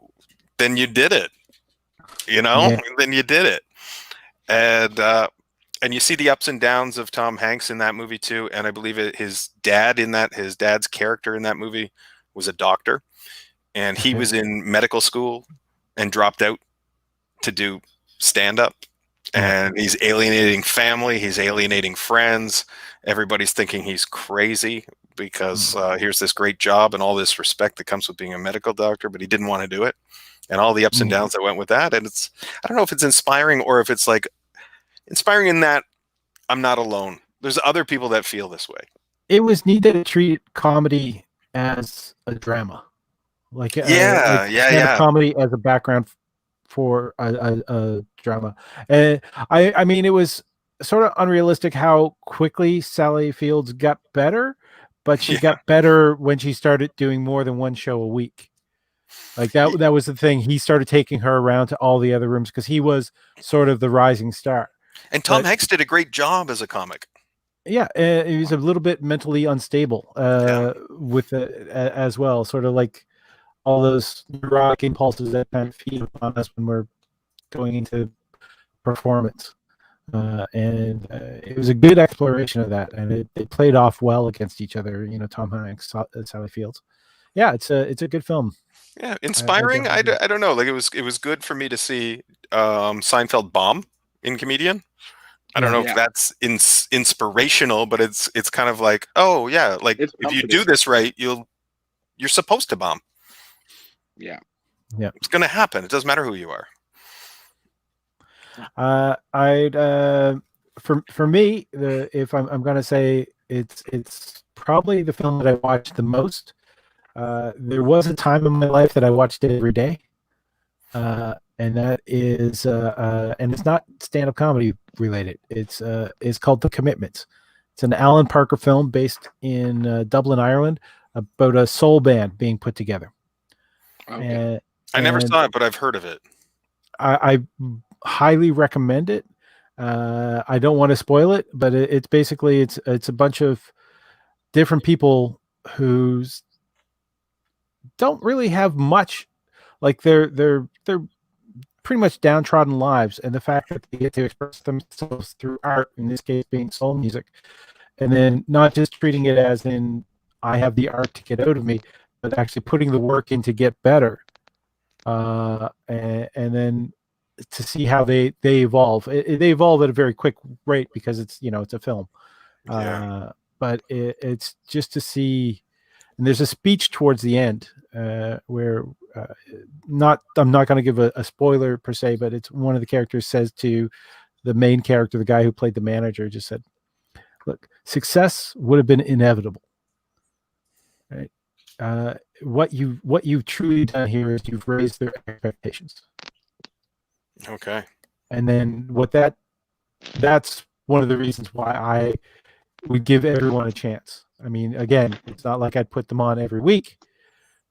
you did it. You know? Yeah. Then you did it. And you see the ups and downs of Tom Hanks in that movie too. And I believe his dad's character in that movie was a doctor, and he was in medical school and dropped out to do stand-up. And he's alienating family. He's alienating friends. Everybody's thinking he's crazy because here's this great job and all this respect that comes with being a medical doctor, but he didn't want to do it. And all the ups and downs that went with that. And I don't know if it's inspiring or if it's like inspiring in that I'm not alone. There's other people that feel this way. It was neat that it treated comedy as a drama. Like comedy as a background for a drama. And I mean, it was sort of unrealistic how quickly Sally Fields got better, but she got better when she started doing more than one show a week. Like that was the thing. He started taking her around to all the other rooms because he was sort of the rising star. And Tom Hanks did a great job as a comic. Yeah, he was a little bit mentally unstable with it as well. Sort of like all those neurotic impulses that kind of feed upon us when we're going into performance. And it was a good exploration of that, and it played off well against each other. You know, Tom Hanks, Sally Fields. Yeah, it's a good film. Yeah, inspiring. I don't know. Like it was good for me to see Seinfeld bomb in comedian. I don't know if that's inspirational, but it's kind of like, oh yeah, like if you do this right, you're supposed to bomb. Yeah. It's going to happen. It doesn't matter who you are. For me, if I'm going to say It's probably the film that I watched the most. There was a time in my life that I watched it every day, and that is and it's not stand-up comedy related. It's called The Commitments. It's an Alan Parker film based in Dublin, Ireland, about a soul band being put together. Okay. I never saw it, but I've heard of it. I highly recommend it. I don't want to spoil it, but it's basically it's a bunch of different people who don't really have much, like they're pretty much downtrodden lives, and the fact that they get to express themselves through art, in this case being soul music, and then not just treating it as in I have the art to get out of me, but actually putting the work in to get better, and then to see how they evolve. They evolve at a very quick rate because it's it's a film, but it's just to see. And there's a speech towards the end where I'm not going to give a spoiler per se, but it's one of the characters says to the main character, the guy who played the manager, just said, "Look, success would have been inevitable, right? What you've truly done here is you've raised their expectations." Okay. And then that's one of the reasons why I would give everyone a chance. I mean, again, it's not like I'd put them on every week,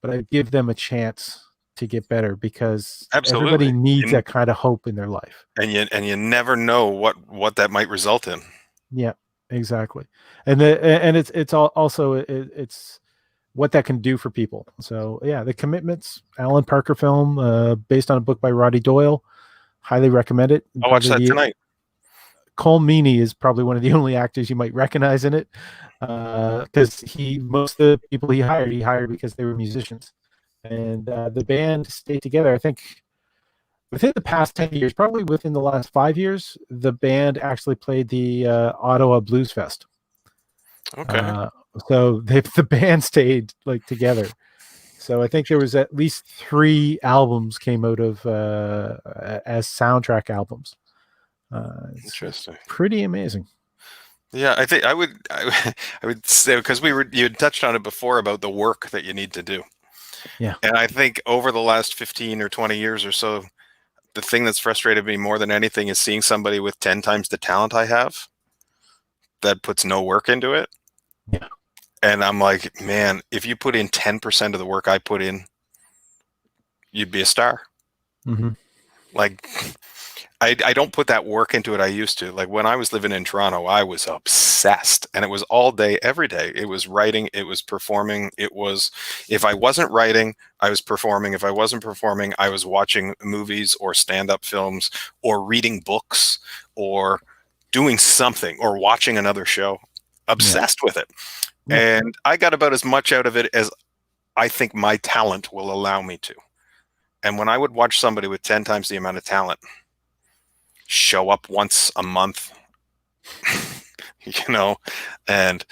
but I'd give them a chance to get better, because everybody needs that kind of hope in their life. And you never know what that might result in. Yeah, exactly. And it's also what that can do for people. So yeah, The Commitments, Alan Parker film, based on a book by Roddy Doyle. Highly recommend it. I'll watch that tonight. Cole Meany is probably one of the only actors you might recognize in it, because most of the people he hired because they were musicians, and the band stayed together. I think within the past 10 years, probably within the last 5 years, the band actually played the Ottawa Blues Fest. Okay. So the band stayed together. So I think there was at least 3 albums came out of as soundtrack albums. Interesting. Pretty amazing. Yeah, I think I would say, because you had touched on it before about the work that you need to do. Yeah. And I think over the last 15 or 20 years or so, the thing that's frustrated me more than anything is seeing somebody with 10 times the talent I have that puts no work into it. Yeah. And I'm like, man, if you put in 10% of the work I put in, you'd be a star. Mm-hmm. Like, I don't put that work into it I used to. Like when I was living in Toronto, I was obsessed, and it was all day, every day. It was writing, it was performing, it was, if I wasn't writing, I was performing. If I wasn't performing, I was watching movies or stand-up films or reading books or doing something or watching another show. Obsessed with it. Yeah. And I got about as much out of it as I think my talent will allow me to. And when I would watch somebody with 10 times the amount of talent show up once a month, and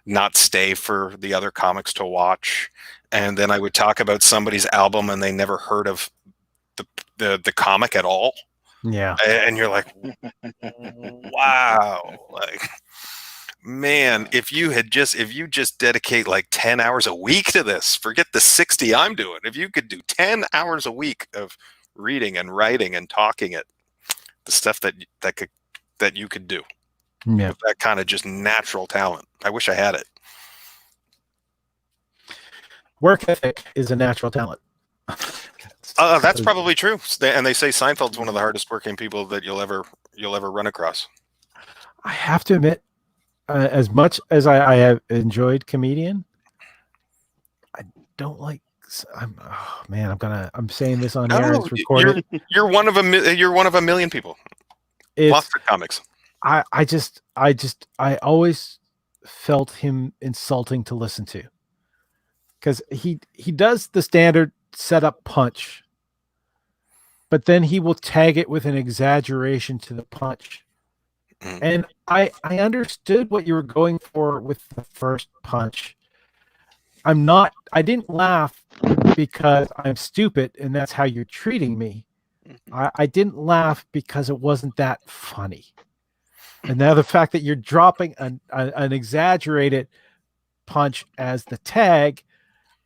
not stay for the other comics to watch, and then I would talk about somebody's album and they never heard of the comic at all. Yeah. And you're like, wow, like, man, if you just dedicate like 10 hours a week to this, forget the 60 I'm doing. If you could do 10 hours a week of reading and writing and talking it, the stuff that you could do. Yeah. With that kind of just natural talent. I wish I had it. Work ethic is a natural talent. That's probably true. And they say Seinfeld's one of the hardest working people that you'll ever run across. I have to admit, as much as I have enjoyed Comedian, I don't like. I'm saying this on air. It's recorded. You're one of a million people. Lots of comics. I always felt him insulting to listen to, because he does the standard setup punch, but then he will tag it with an exaggeration to the punch. And I understood what you were going for with the first punch. I didn't laugh because I'm stupid and that's how you're treating me. I didn't laugh because it wasn't that funny. And now the fact that you're dropping an exaggerated punch as the tag,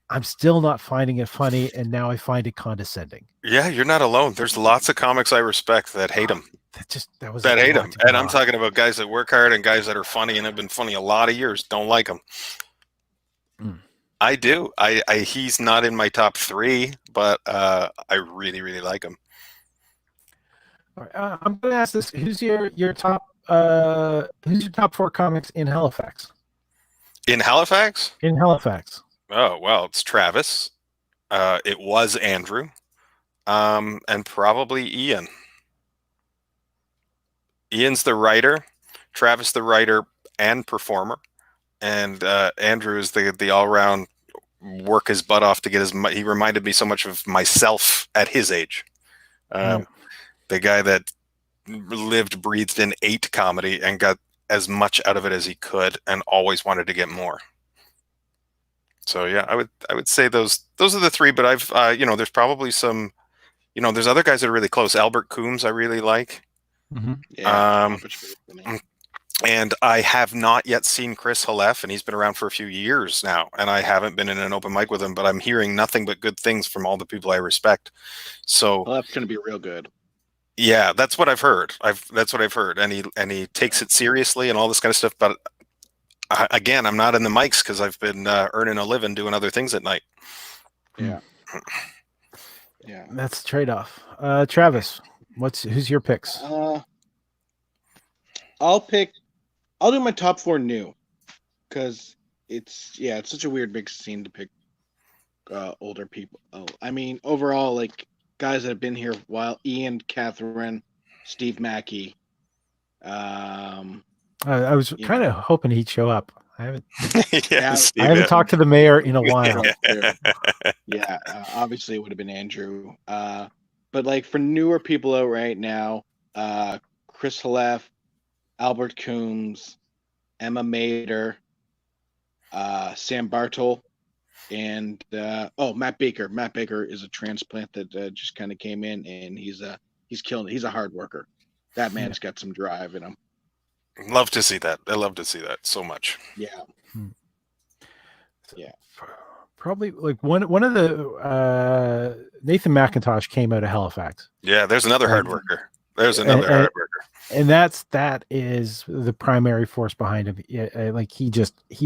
I'm still not finding it funny, and now I find it condescending. Yeah, you're not alone. There's lots of comics I respect that hate him. That hate him. And I'm talking about guys that work hard and guys that are funny and have been funny a lot of years. Don't like him. I do. He's not in my top 3, but I really, really like him. All right, I'm going to ask this: who's your top 4 comics in Halifax? In Halifax? In Halifax. Oh well, it's Travis. It was Andrew, and probably Ian. Ian's the writer, Travis the writer and performer, and Andrew is the all-round work his butt off to get he reminded me so much of myself at his age. The guy that lived, breathed, and ate comedy and got as much out of it as he could and always wanted to get more. So yeah, I would say those are the 3, but I've there's probably some, there's other guys that are really close. Albert Coombs I really like. Yeah, and I have not yet seen Chris Halef, and he's been around for a few years now, and I haven't been in an open mic with him, but I'm hearing nothing but good things from all the people I respect. So Halef's going to be real good. Yeah, that's what I've heard. That's what I've heard, and he takes it seriously and all this kind of stuff. But again, I'm not in the mics because I've been earning a living doing other things at night. Yeah, that's the trade-off. Travis, who's your picks? I'll do my top 4 new, because it's such a weird mixed scene to pick older people. I mean, overall, like, guys that have been here a while: Ian, Catherine, Steve Mackey. I was kind of hoping he'd show up. I haven't. Steve, I haven't talked to the mayor in a while. Obviously it would have been Andrew. But like, for newer people out right now, Chris Halef, Albert Coombs, Emma Mader, Sam Bartol, and Matt Baker. Matt Baker is a transplant that just kind of came in, and he's killing it. He's a hard worker. That man's got some drive in him. Love to see that. I love to see that so much. Yeah. Probably like one of the Nathan Macintosh came out of Halifax. Yeah, there's another hard worker. There's another hard worker. And that is the primary force behind him. Yeah, like he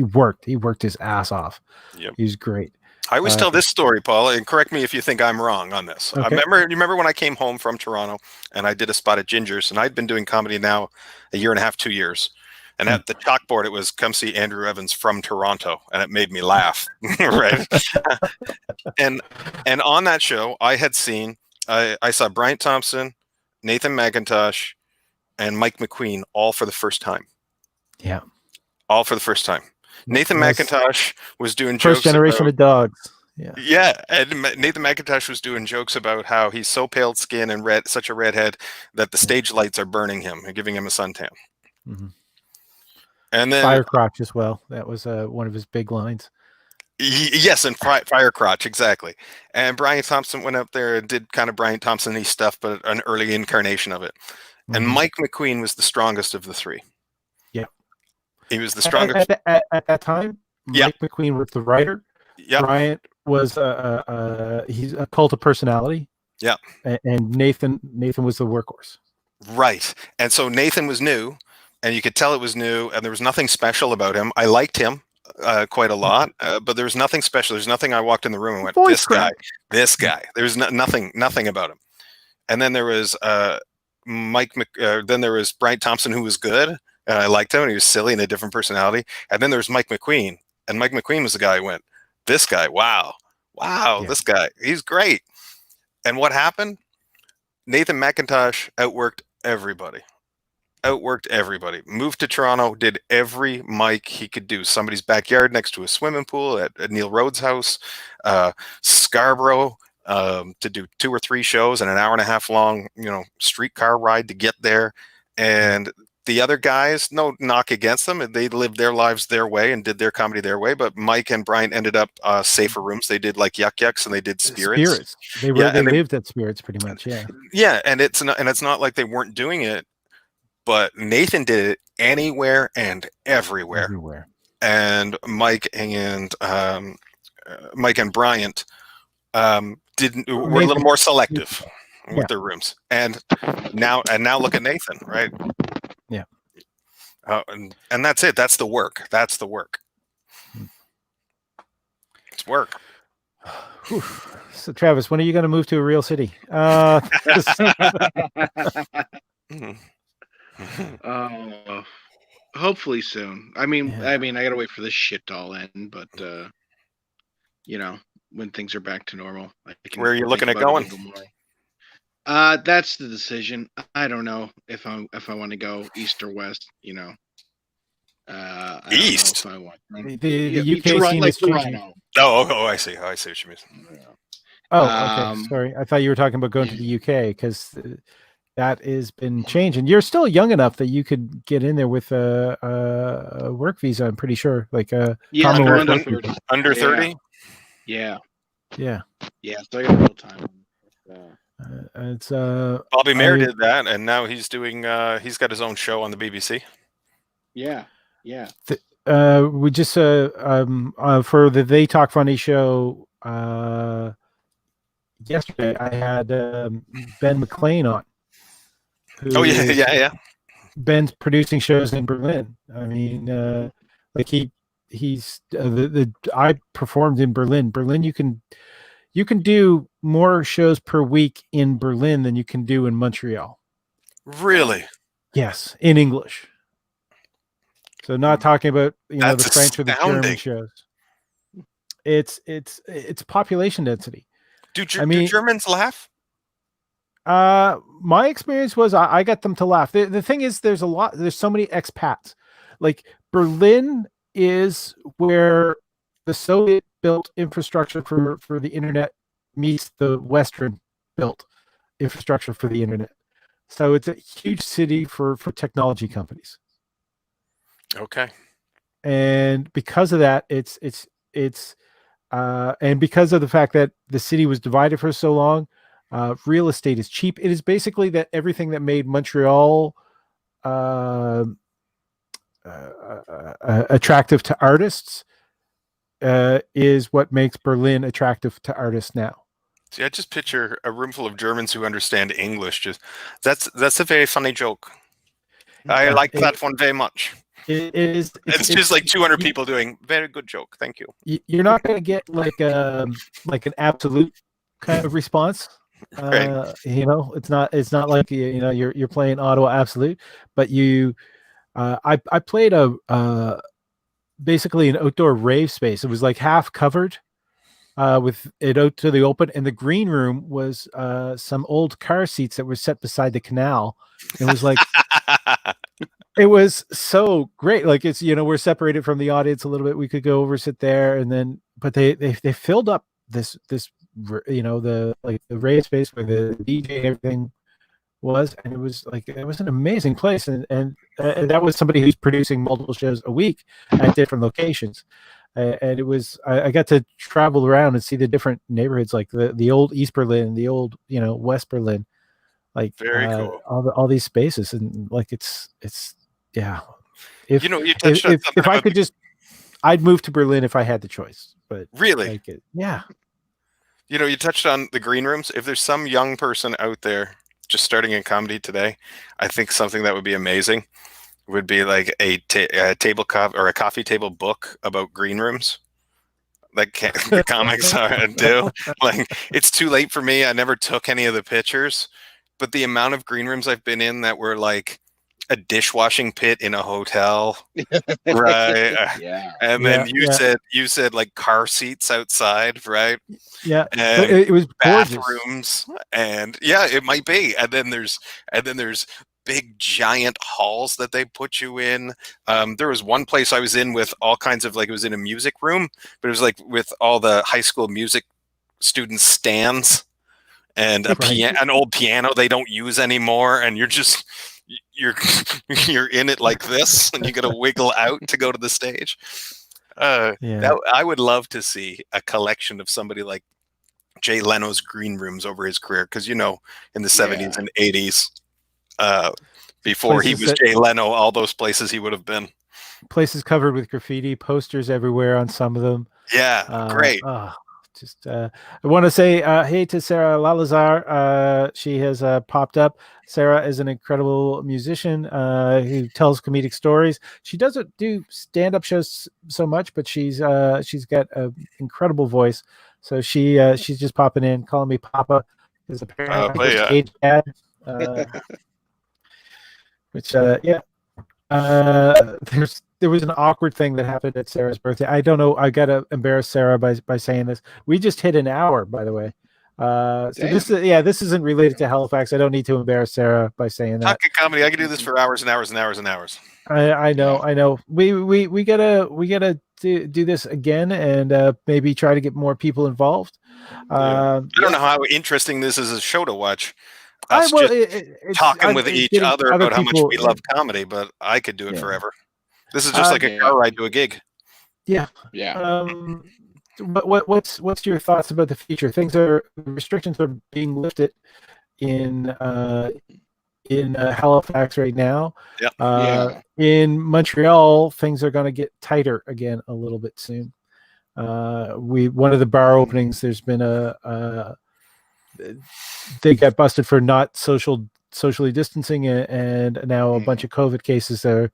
worked his ass off. Yep. He was great. I always tell this story, Paul, and correct me if you think I'm wrong on this. Okay. You remember when I came home from Toronto and I did a spot at Ginger's, and I'd been doing comedy now a year and a half, 2 years. And at the chalkboard, it was, "Come see Andrew Evans from Toronto." And it made me laugh. Right. and on that show, I had seen, I saw Bryant Thompson, Nathan Macintosh, and Mike McQueen all for the first time. Yeah. All for the first time. Nathan Macintosh was doing jokes. First generation of dogs. Yeah. Yeah. And Nathan Macintosh was doing jokes about how he's so pale skin and such a redhead that the stage lights are burning him and giving him a suntan. Mm-hmm. And then fire crotch as well. That was one of his big lines. Yes, and fire crotch, exactly. And Brian Thompson went up there and did kind of Brian Thompson-y stuff, but an early incarnation of it. Mm-hmm. And Mike McQueen was the strongest of the 3. Yeah. He was the strongest. At that time, Mike McQueen was the writer. Yeah. Bryant was he's a cult of personality. Yeah. And Nathan was the workhorse. Right. And so Nathan was new, and you could tell it was new, and there was nothing special about him. I liked him quite a lot, but there was nothing special. There's nothing I walked in the room and went, this guy. There's nothing about him. And then there was then there was Bryant Thompson, who was good, and I liked him, and he was silly and a different personality. And then there was Mike McQueen, and Mike McQueen was the guy who went, this guy, wow, this guy, he's great. And what happened? Nathan Macintosh outworked everybody. Moved to Toronto, did every mic he could do. Somebody's backyard next to a swimming pool, at Neil Rhodes' house, Scarborough, to do 2 or 3 shows and an hour and a half long, streetcar ride to get there. And the other guys, no knock against them, they lived their lives their way and did their comedy their way. But Mike and Brian ended up safer rooms. They did like Yuck Yucks, and they did Spirits. They lived at Spirits pretty much. Yeah. Yeah, and it's not like they weren't doing it. but Nathan did it anywhere and everywhere. And Mike and Bryant were a little more selective with their rooms. And now look at Nathan, right? Yeah. And that's it. That's the work. It's work. So Travis, when are you going to move to a real city? Hopefully soon. I mean, I gotta wait for this shit to all end, but when things are back to normal, where are you looking at going? That's the decision. I don't know if I want to go east or west. East. I don't know if I want the UK scene is changing. Oh, I see. I see what you mean. Oh, okay. Sorry, I thought you were talking about going to the UK because that has been changing. You're still young enough that you could get in there with a work visa. I'm pretty sure, like under 30. Yeah. So I got a little time. It's Bobby Mayer did that, and now he's doing. He's got his own show on the BBC. Yeah. We just for the They Talk Funny show. Yesterday, I had Ben McLean on. Yeah. Ben's producing shows in Berlin. I mean, he's I performed in Berlin. Berlin, you can do more shows per week in Berlin than you can do in Montreal. Really? Yes, in English. So not talking about That's the French or the German shows. It's population density. Do Germans laugh? My experience was I got them to laugh. The thing is, there's so many expats. Like Berlin is where the Soviet built infrastructure for the internet meets the Western built infrastructure for the internet. So it's a huge city for technology companies. Okay. And because of that, it's and because of the fact that the city was divided for so long, real estate is cheap. It is basically that everything that made Montreal attractive to artists is what makes Berlin attractive to artists now. See, I just picture a room full of Germans who understand English. That's a very funny joke. I like that one very much. It's just like 200 people doing very good joke. Thank you. You're not going to get like an absolute kind of response. Right. It's not like you're playing Ottawa Absolute, but I played basically an outdoor rave space. It was like half covered with it out to the open, and the green room was some old car seats that were set beside the canal. It was like it was so great. Like it's we're separated from the audience a little bit. We could go over, sit there, and then but they filled up this the rave space where the DJ and everything was, and it was an amazing place, and that was somebody who's producing multiple shows a week at different locations, and it was I got to travel around and see the different neighborhoods, like the old East Berlin, the old West Berlin, like very cool. all these spaces, and like it's yeah. If I could I'd move to Berlin if I had the choice. But really, yeah. You touched on the green rooms. If there's some young person out there just starting in comedy today, I think something that would be amazing would be like a tabletop or a coffee table book about green rooms. Like the comics do. Like it's too late for me. I never took any of the pictures, but the amount of green rooms I've been in that were like a dishwashing pit in a hotel, right? Yeah. And then you said like car seats outside, right? Yeah. And it was bathrooms, and it might be. And then there's big giant halls that they put you in. There was one place I was in with all kinds of it was in a music room, but it was like with all the high school music students stands and an old piano they don't use anymore, and you're in it like this, and you got to wiggle out to go to the stage. I would love to see a collection of somebody like Jay Leno's green rooms over his career, because in the 70s and 80s, Before he was Jay Leno, all those places he would have been. Places covered with graffiti, posters everywhere on some of them. Yeah, great. I want to say hey to Sarah Lalazar. She has popped up. Sarah is an incredible musician who tells comedic stories. She doesn't do stand-up shows so much, but she's got an incredible voice. So she's just popping in, calling me Papa, because apparently stage dad. Which there was an awkward thing that happened at Sarah's birthday. I don't know. I gotta embarrass Sarah by saying this. We just hit an hour, by the way. So this isn't related to Halifax. I don't need to embarrass Sarah by saying that. Talking comedy, I could do this for hours and hours and hours and hours. I know. We gotta do this again and maybe try to get more people involved. I don't know how interesting this is a show to watch. Us talking with each other about how much we love comedy, but I could do it forever. This is just like a car ride to a gig. Yeah. What's your thoughts about the future? Restrictions are being lifted in Halifax right now. In Montreal, things are going to get tighter again a little bit soon. One of the bar openings, there's been they got busted for not socially distancing, and now a bunch of COVID cases are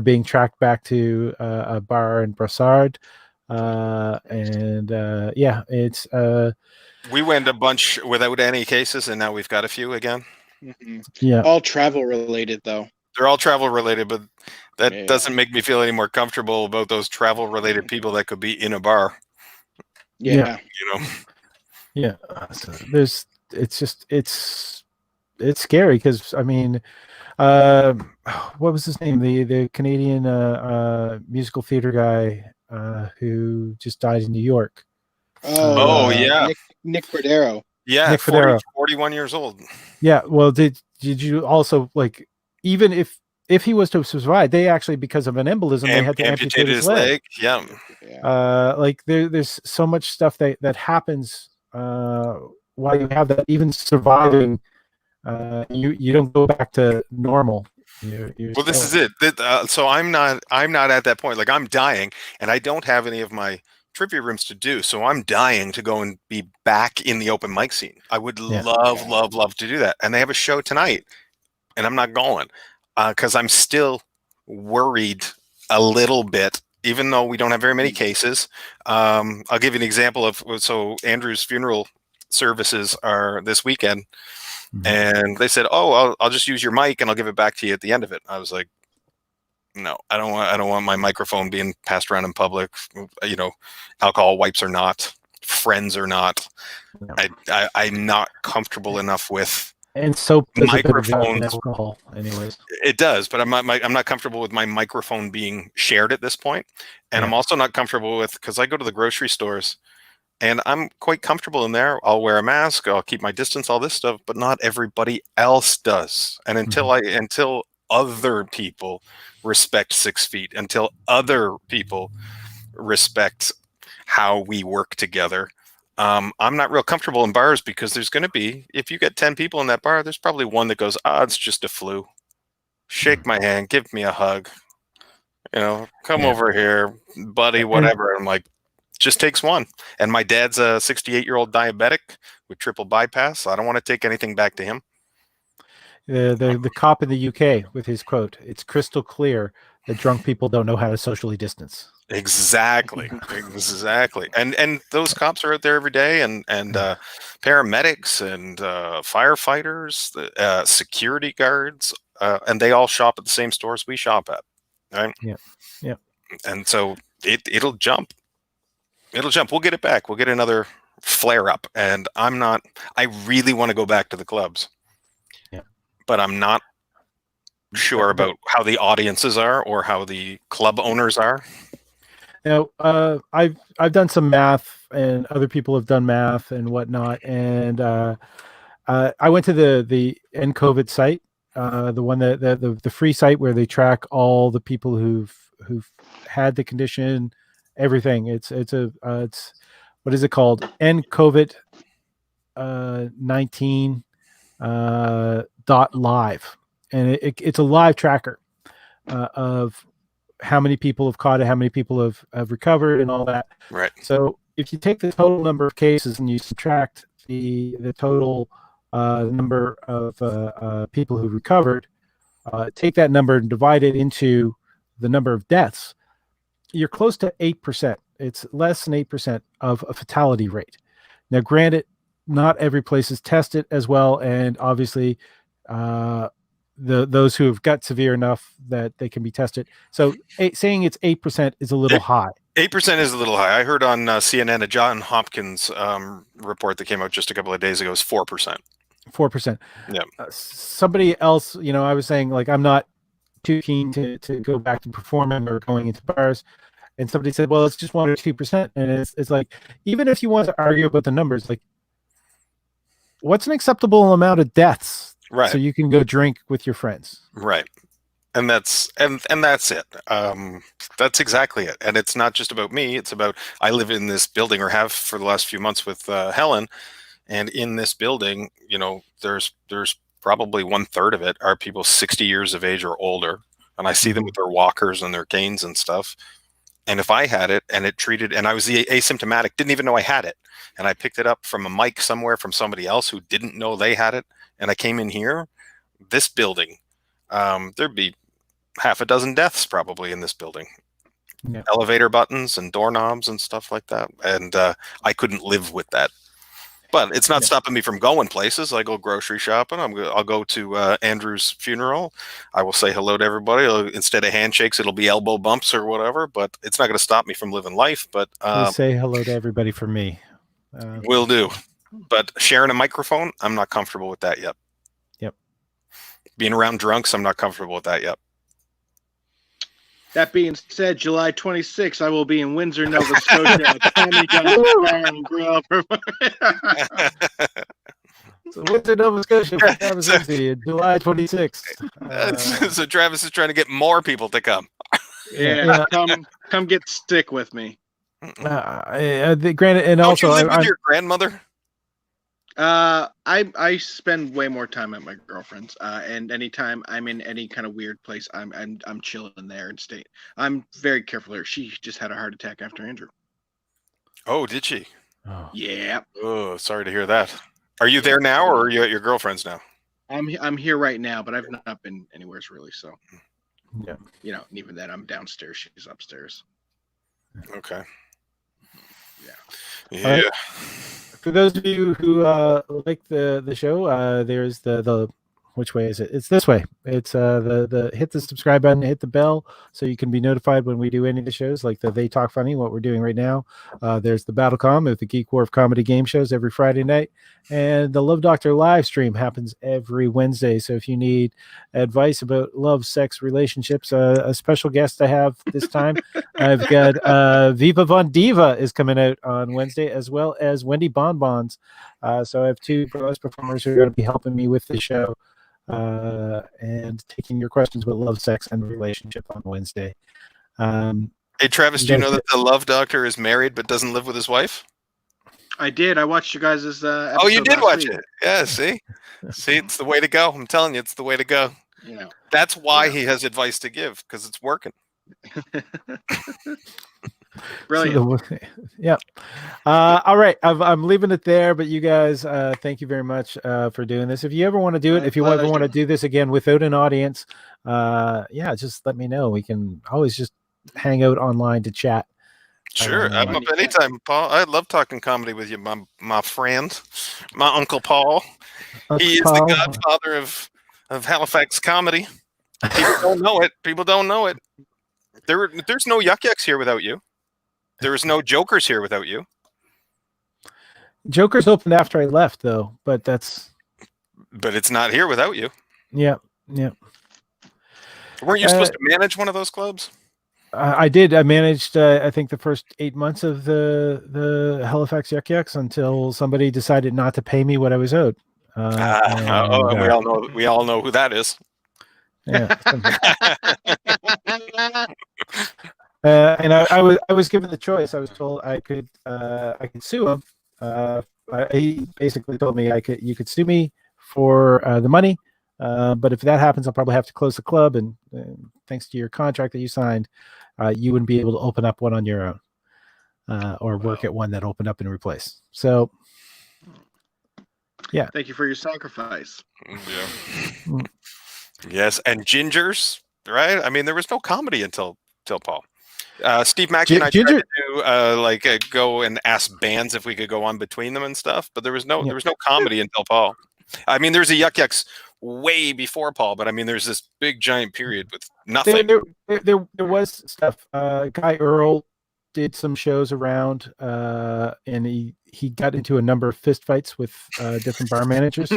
being tracked back to a bar in Brossard. It's we went a bunch without any cases, and now we've got a few again. Yeah, all travel related though. They're all travel related, but that doesn't make me feel any more comfortable about those travel related people that could be in a bar. Yeah. So it's scary because I mean, what was his name? The Canadian musical theater guy who just died in New York. Nick Cordero. Yeah, Nick Cordero. 41 years old. Yeah. Well, did you also, like, even if he was to survive, they actually, because of an embolism, they had to amputate his leg. Yeah. Like there's so much stuff that happens while you have that. Even surviving, you don't go back to normal. This is it. So I'm not at that point. Like, I'm dying, and I don't have any of my trivia rooms to do. So I'm dying to go and be back in the open mic scene. I would love to do that. And they have a show tonight, and I'm not going because I'm still worried a little bit, even though we don't have very many cases. I'll give you an example of, so Andrew's funeral services are this weekend. And they said, "Oh, I'll just use your mic and I'll give it back to you at the end of it." I was like, "No, I don't want my microphone being passed around in public. Alcohol wipes or not, friends or not. I'm not comfortable enough with." And soap microphones. Alcohol, anyways. It does, but I'm not comfortable with my microphone being shared at this point, and I'm also not comfortable with, because I go to the grocery stores. And I'm quite comfortable in there. I'll wear a mask. I'll keep my distance, all this stuff, but not everybody else does. And until other people respect 6 feet, until other people respect how we work together, I'm not real comfortable in bars, because there's going to be, if you get 10 people in that bar, there's probably one that goes, "It's just a flu. Shake my hand, give me a hug. Come over here, buddy, whatever." I'm like, just takes one. And my dad's a 68-year-old diabetic with triple bypass. So I don't want to take anything back to him. The cop in the UK with his quote, "It's crystal clear that drunk people don't know how to socially distance." Exactly. And those cops are out there every day, and paramedics and firefighters, security guards, and they all shop at the same stores we shop at. Right? Yeah. And so it'll jump. We'll get it back. We'll get another flare up. And I really want to go back to the clubs. Yeah. But I'm not sure about how the audiences are or how the club owners are. I've done some math, and other people have done math and whatnot. And I went to the NCOVID site, the one the free site where they track all the people who've had the condition. Everything. It's what is it called? NCOVID 19 .live, and it's a live tracker of how many people have caught it, how many people have recovered, and all that. Right. So if you take the total number of cases and you subtract the total number of people who recovered, take that number and divide it into the number of deaths, you're close to 8%. It's less than 8% of a fatality rate. Now, granted, not every place is tested as well, and obviously those who have got severe enough that they can be tested. So saying it's 8% is a little high. 8% is a little high. I heard on CNN a John Hopkins report that came out just a couple of days ago is 4%. 4%. Yeah. Somebody else, I was saying, like, I'm not too keen to go back to performing or going into bars. And somebody said, well, it's just 1 or 2%. And it's like, even if you want to argue about the numbers, like, what's an acceptable amount of deaths? Right. So you can go drink with your friends. Right. And that's it. That's exactly it. And it's not just about me. It's about, I live in this building, or have for the last few months, with Helen. And in this building, there's probably 1/3 of it are people 60 years of age or older. And I see them with their walkers and their canes and stuff. And if I had it and it treated, and I was asymptomatic, didn't even know I had it, and I picked it up from a mic somewhere from somebody else who didn't know they had it, and I came in here, this building, there'd be half a dozen deaths probably in this building. Yeah. Elevator buttons and doorknobs and stuff like that. And I couldn't live with that. But it's not stopping me from going places. I go grocery shopping. I'll go to Andrew's funeral. I will say hello to everybody. Instead of handshakes, it'll be elbow bumps or whatever. But it's not going to stop me from living life. But say hello to everybody for me. Will do. But sharing a microphone, I'm not comfortable with that yet. Yep. Being around drunks, I'm not comfortable with that yet. That being said, July 26th, I will be in Windsor, Nova Scotia at Tommy John's Bar and Grill. So Windsor, Nova Scotia, for Travis Lindsey, July 26th. So Travis is trying to get more people to come. Yeah. Come get sick with me. Granted, and Don't also, you live with your grandmother? I spend way more time at my girlfriend's, and anytime I'm in any kind of weird place, I'm chilling there and staying. I'm very careful here. She just had a heart attack after Andrew. Oh, did she? Oh. Yeah. Oh, sorry to hear that. Are you there now, or are you at your girlfriend's now? I'm here right now, but I've not been anywhere really. So, yeah. Even then, I'm downstairs. She's upstairs. Okay. Yeah. Yeah. For those of you who like the show, there's the which way is it? It's this way. It's the hit the subscribe button, hit the bell, so you can be notified when we do any of the shows, like the They Talk Funny, what we're doing right now. There's the Battlecom with the Geek War of Comedy game shows every Friday night, and the Love Doctor live stream happens every Wednesday. So if you need advice about love, sex, relationships, a special guest I have this time, I've got Viva Von Diva is coming out on Wednesday, as well as Wendy Bonbons. So I have two burlesque performers who are going to be helping me with the show. And taking your questions about love, sex, and relationship on Wednesday. Hey, Travis, do you know that the Love Doctor is married but doesn't live with his wife? I did. I watched you guys' episode. Oh, you did watch week. it? Yeah, see? See, it's the way to go. I'm telling you, it's the way to go. Yeah. That's why he has advice to give, because it's working. Brilliant. Yeah. All right. I'm leaving it there, but you guys, thank you very much for doing this. If you ever want to do it, if you ever want to do this again without an audience, just let me know. We can always just hang out online to chat. Sure. I'm up anytime, Paul. I love talking comedy with you, my friend, my Uncle Paul. He is the godfather of Halifax comedy. People don't know it. People don't know it. There's no Yuck Yucks here without you. There is no Jokers here without you. Jokers opened after I left, though, but it's not here without you. Yeah. Weren't you supposed to manage one of those clubs? I did. I managed, I think, the first 8 months of the Halifax Yuck Yucks until somebody decided not to pay me what I was owed. We all know who that is. Yeah. And I was given the choice. I was told I could sue him. He basically told me you could sue me for the money, But if that happens, I'll probably have to close the club. And thanks to your contract that you signed, you wouldn't be able to open up one on your own or work at one that opened up and replace. So, yeah. Thank you for your sacrifice. Yeah. Yes, and Gingers, right? I mean, there was no comedy until Paul. Steve Mackey and I tried to do go and ask bands if we could go on between them and stuff, but there was no comedy until Paul. I mean, there's a Yuck Yucks way before Paul, but I mean, there's this big giant period with nothing. There was stuff. Guy Earl did some shows around, and he got into a number of fist fights with different bar managers.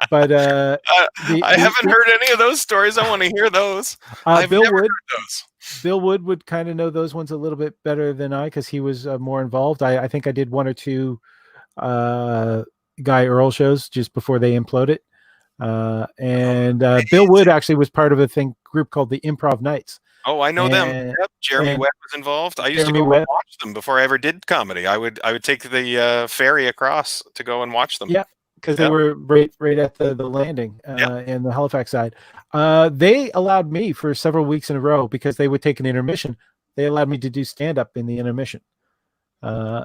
But I haven't heard any of those stories. I want to hear those. I've never heard those. Bill Wood would kind of know those ones a little bit better than I, because he was more involved. I think I did one or two Guy Earl shows just before they imploded. Bill Wood actually was part of a group called the Improv Nights. Oh, I know them. Yep. Jeremy Webb was involved. I used to go and watch them before I ever did comedy. I would take the ferry across to go and watch them. Yeah, because they were right at the landing in the Halifax side. They allowed me for several weeks in a row, because they would take an intermission. They allowed me to do stand up in the intermission.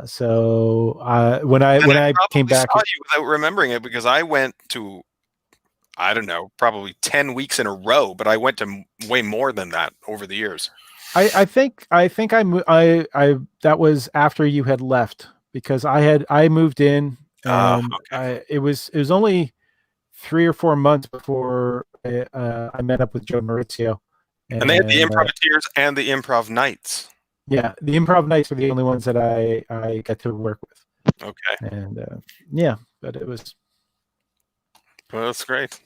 So when I came back, saw you without remembering it, because I went to, I don't know, probably 10 weeks in a row, but I went to way more than that over the years. I think that was after you had left, because I moved in, and it was only 3 or 4 months before I met up with Joe Maurizio, and they had the Improviseers and the Improv Nights. Yeah, the Improv Nights were the only ones that I got to work with. Okay, and but it was. Well, that's great.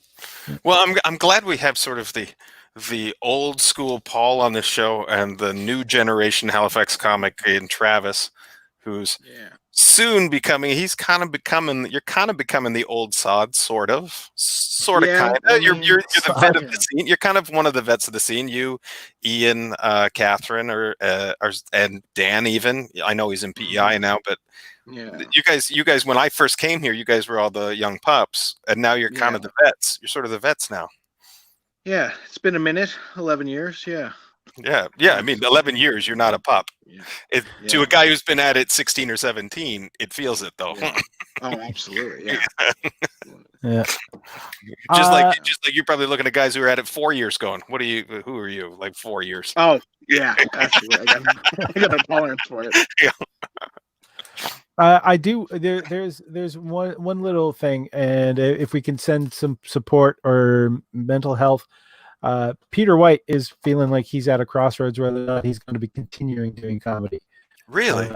Well, I'm glad we have sort of the old school Paul on this show and the new generation Halifax comic in Travis, who's soon becoming. You're kind of becoming the old sod, sort of. Kind of. You're the vet of the scene. You're kind of one of the vets of the scene. You, Ian, Catherine, and Dan. Even I know he's in PEI now, but. Yeah. You guys, when I first came here, you guys were all the young pups, and now you're kind of the vets. You're sort of the vets now. Yeah, it's been a minute, 11 years. Yeah. I mean, 11 years, you're not a pup. Yeah. To a guy who's been at it 16 or 17, it feels it though. Yeah. Oh, absolutely. Yeah. Yeah. Just like you're probably looking at guys who are at it 4 years going, who are you? Like 4 years. Oh, yeah. Absolutely. I got a tolerance for it. Yeah. I do. There's one little thing, and if we can send some support or mental health, Peter White is feeling like he's at a crossroads whether or not he's going to be continuing doing comedy. Really?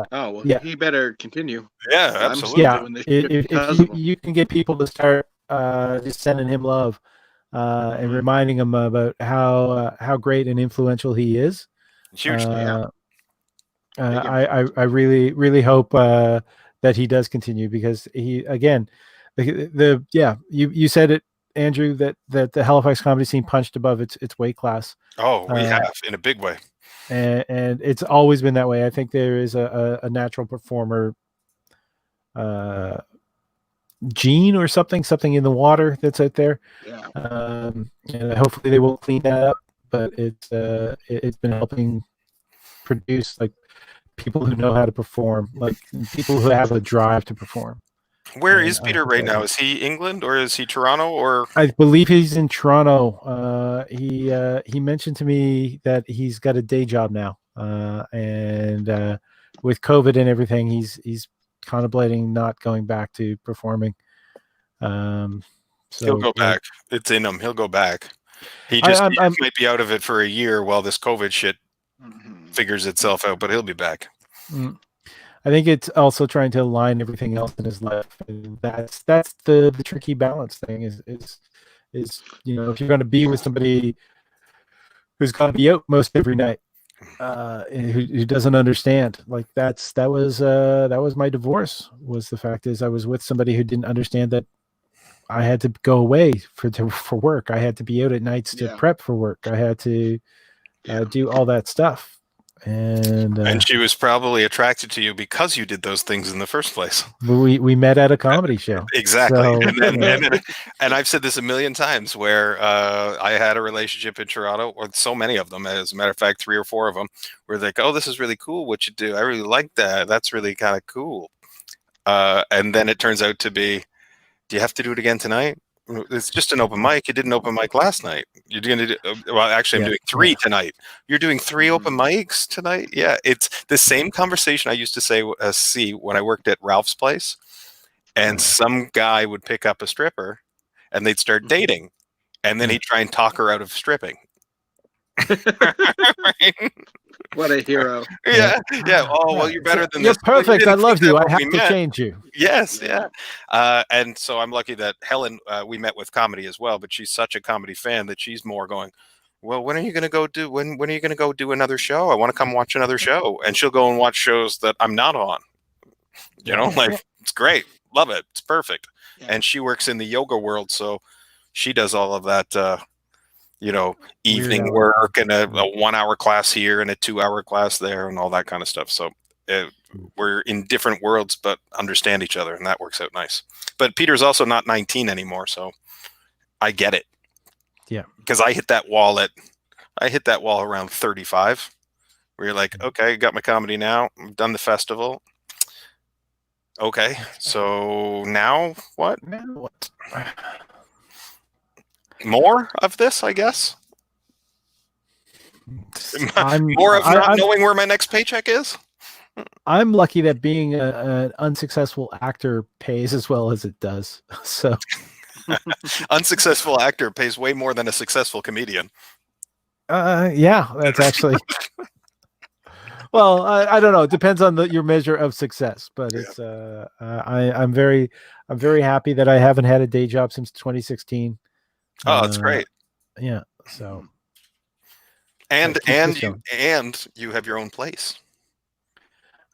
He better continue. Yeah, absolutely. If you can get people to start just sending him love and reminding him about how great and influential he is. Hugely. I really, really hope that he does continue, because he, again, you said it, Andrew, that the Halifax comedy scene punched above its weight class. Oh, we have, in a big way. And it's always been that way. I think there is a natural performer gene or something in the water that's out there. Yeah. And hopefully they will clean that up, but it's been helping produce like people who know how to perform, like people who have a drive to perform. Where is Peter right now? Is he England or is he Toronto? Or I believe he's in Toronto. He mentioned to me that he's got a day job now, and with COVID and everything, he's contemplating not going back to performing. So he'll go back. It's in him. He'll go back. He might be out of it for a year while this COVID shit figures itself out, but he'll be back. I think it's also trying to align everything else in his life, and that's the tricky balance thing. Is if you're going to be with somebody who's going to be out most every night, who doesn't understand, like that was my divorce. Was the fact is I was with somebody who didn't understand that I had to go away for work. I had to be out at nights to prep for work. I had to do all that stuff. And she was probably attracted to you because you did those things in the first place. We met at a comedy show. Exactly. So, and I've said this a million times where I had a relationship in Toronto, or so many of them, as a matter of fact, 3 or 4 of them, where they're like, oh, this is really cool what you do. I really like that. That's really kind of cool. And then it turns out to be, do you have to do it again tonight? It's just an open mic. You did an open mic last night. You're going to do, well, actually, I'm doing 3 tonight. You're doing 3 open mics tonight? Yeah, it's the same conversation I used to see when I worked at Ralph's Place. And some guy would pick up a stripper and they'd start dating. And then he'd try and talk her out of stripping. Right? What a hero. Yeah. Oh, well, you're better than you're this. Perfect. Well, I love you. I have to change you. Yes. Yeah. And so I'm lucky that Helen, we met with comedy as well, but she's such a comedy fan that she's more going, well, when are you going to go do, when are you going to go do another show? I want to come watch another show. And she'll go and watch shows that I'm not on. Like, it's great. Love it. It's perfect. Yeah. And she works in the yoga world. So she does all of that, evening work and a 1-hour class here and a 2-hour class there and all that kind of stuff. So we're in different worlds, but understand each other, and that works out nice. But Peter's also not 19 anymore, so I get it. Yeah, because I hit that wall around 35, where you're like, okay, got my comedy now. I've done the festival. Okay, so now what? More of this, I guess. More of not knowing where my next paycheck is. I'm lucky that being an unsuccessful actor pays as well as it does. So, unsuccessful actor pays way more than a successful comedian. Yeah, that's actually. Well, I don't know. It depends on your measure of success, but it's. I'm very happy that I haven't had a day job since 2016. Oh, that's great. Yeah. So. And you have your own place.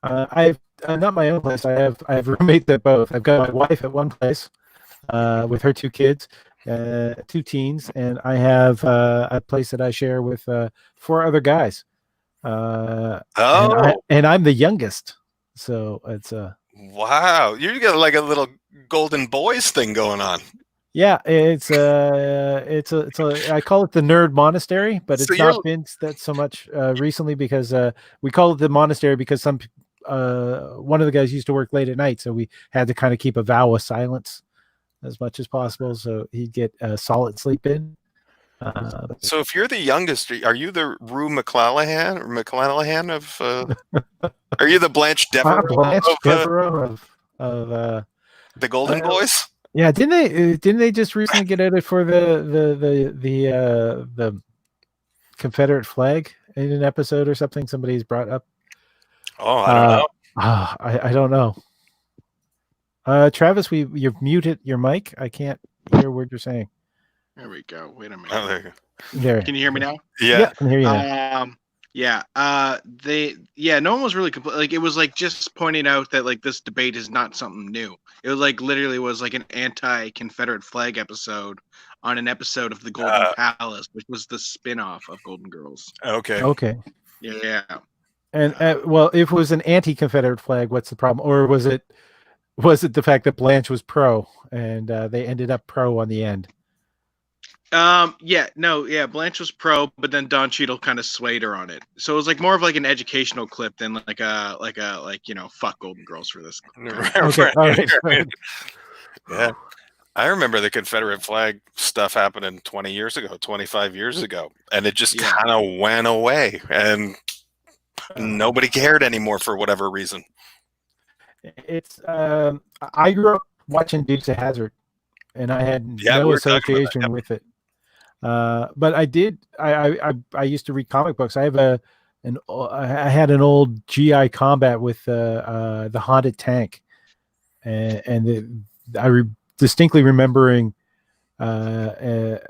I've not my own place. I have roommates at both. I've got my wife at one place, with her 2 kids, 2 teens, and I have a place that I share with 4 other guys. And I'm the youngest, so it's wow. You got like a little golden boys thing going on. Yeah, it's I call it the nerd monastery, but it's not been that so much recently because we call it the monastery because one of the guys used to work late at night, so we had to kind of keep a vow of silence as much as possible, so he'd get a solid sleep in. So if you're the youngest, are you the Rue McClanahan of? Are you the Blanche Devereaux of the Golden Boys? Yeah, didn't they just recently get outed for the Confederate flag in an episode or something? Somebody's brought up. Oh, I don't know. I don't know. Travis, you've muted your mic. I can't hear what you're saying. There we go. Wait a minute. Oh, there you go. There. Can you hear me now? Yeah, I can hear you now. No one was really like, it was like just pointing out that like this debate is not something new. It was like literally was like an anti-Confederate flag episode on an episode of the Golden Palace, which was the spin-off of Golden Girls. Okay. Yeah. And well, if it was an anti-Confederate flag, what's the problem? Or was it the fact that Blanche was pro and they ended up pro on the end? Blanche was pro, but then Don Cheadle kind of swayed her on it. So it was like more of like an educational clip than like fuck Golden Girls for this. Okay, all right. Yeah. I remember the Confederate flag stuff happening 20 years ago, 25 years ago, and it just kind of went away and nobody cared anymore for whatever reason. It's I grew up watching Dukes of Hazzard and I had no association with it. But I did. I used to read comic books. I have I had an old GI Combat with the haunted tank, and I distinctly remembering a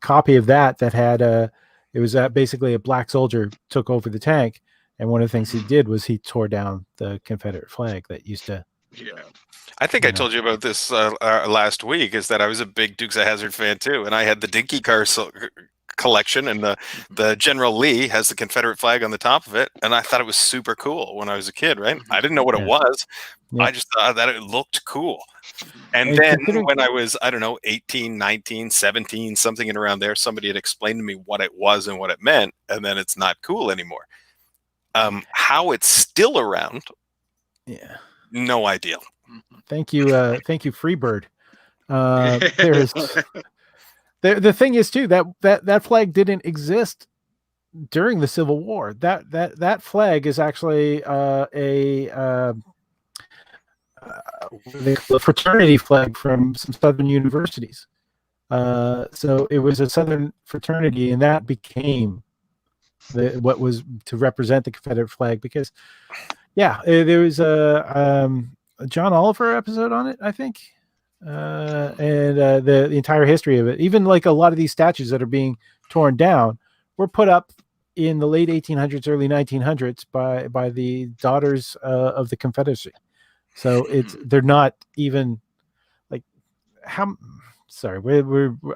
copy of that had it was basically a black soldier took over the tank, and one of the things he did was he tore down the Confederate flag that used to. Yeah. I think I told you about this last week, is that I was a big Dukes of Hazzard fan too, and I had the Dinky collection, and the General Lee has the Confederate flag on the top of it, and I thought it was super cool when I was a kid. Right? I didn't know what it was. I just thought that it looked cool. And then when I was, I don't know, 18, 19, 17, something in around there, somebody had explained to me what it was and what it meant, and then it's not cool anymore. How it's still around, no idea. Thank you, Freebird. The thing is too that flag didn't exist during the Civil War. That flag is actually a fraternity flag from some Southern universities. So it was a Southern fraternity, and that became what was to represent the Confederate flag. Because, there was a John Oliver episode on it, I think, and the entire history of it. Even like a lot of these statues that are being torn down were put up in the late 1800s, early 1900s by the Daughters of the Confederacy. So they're not even like how. Sorry,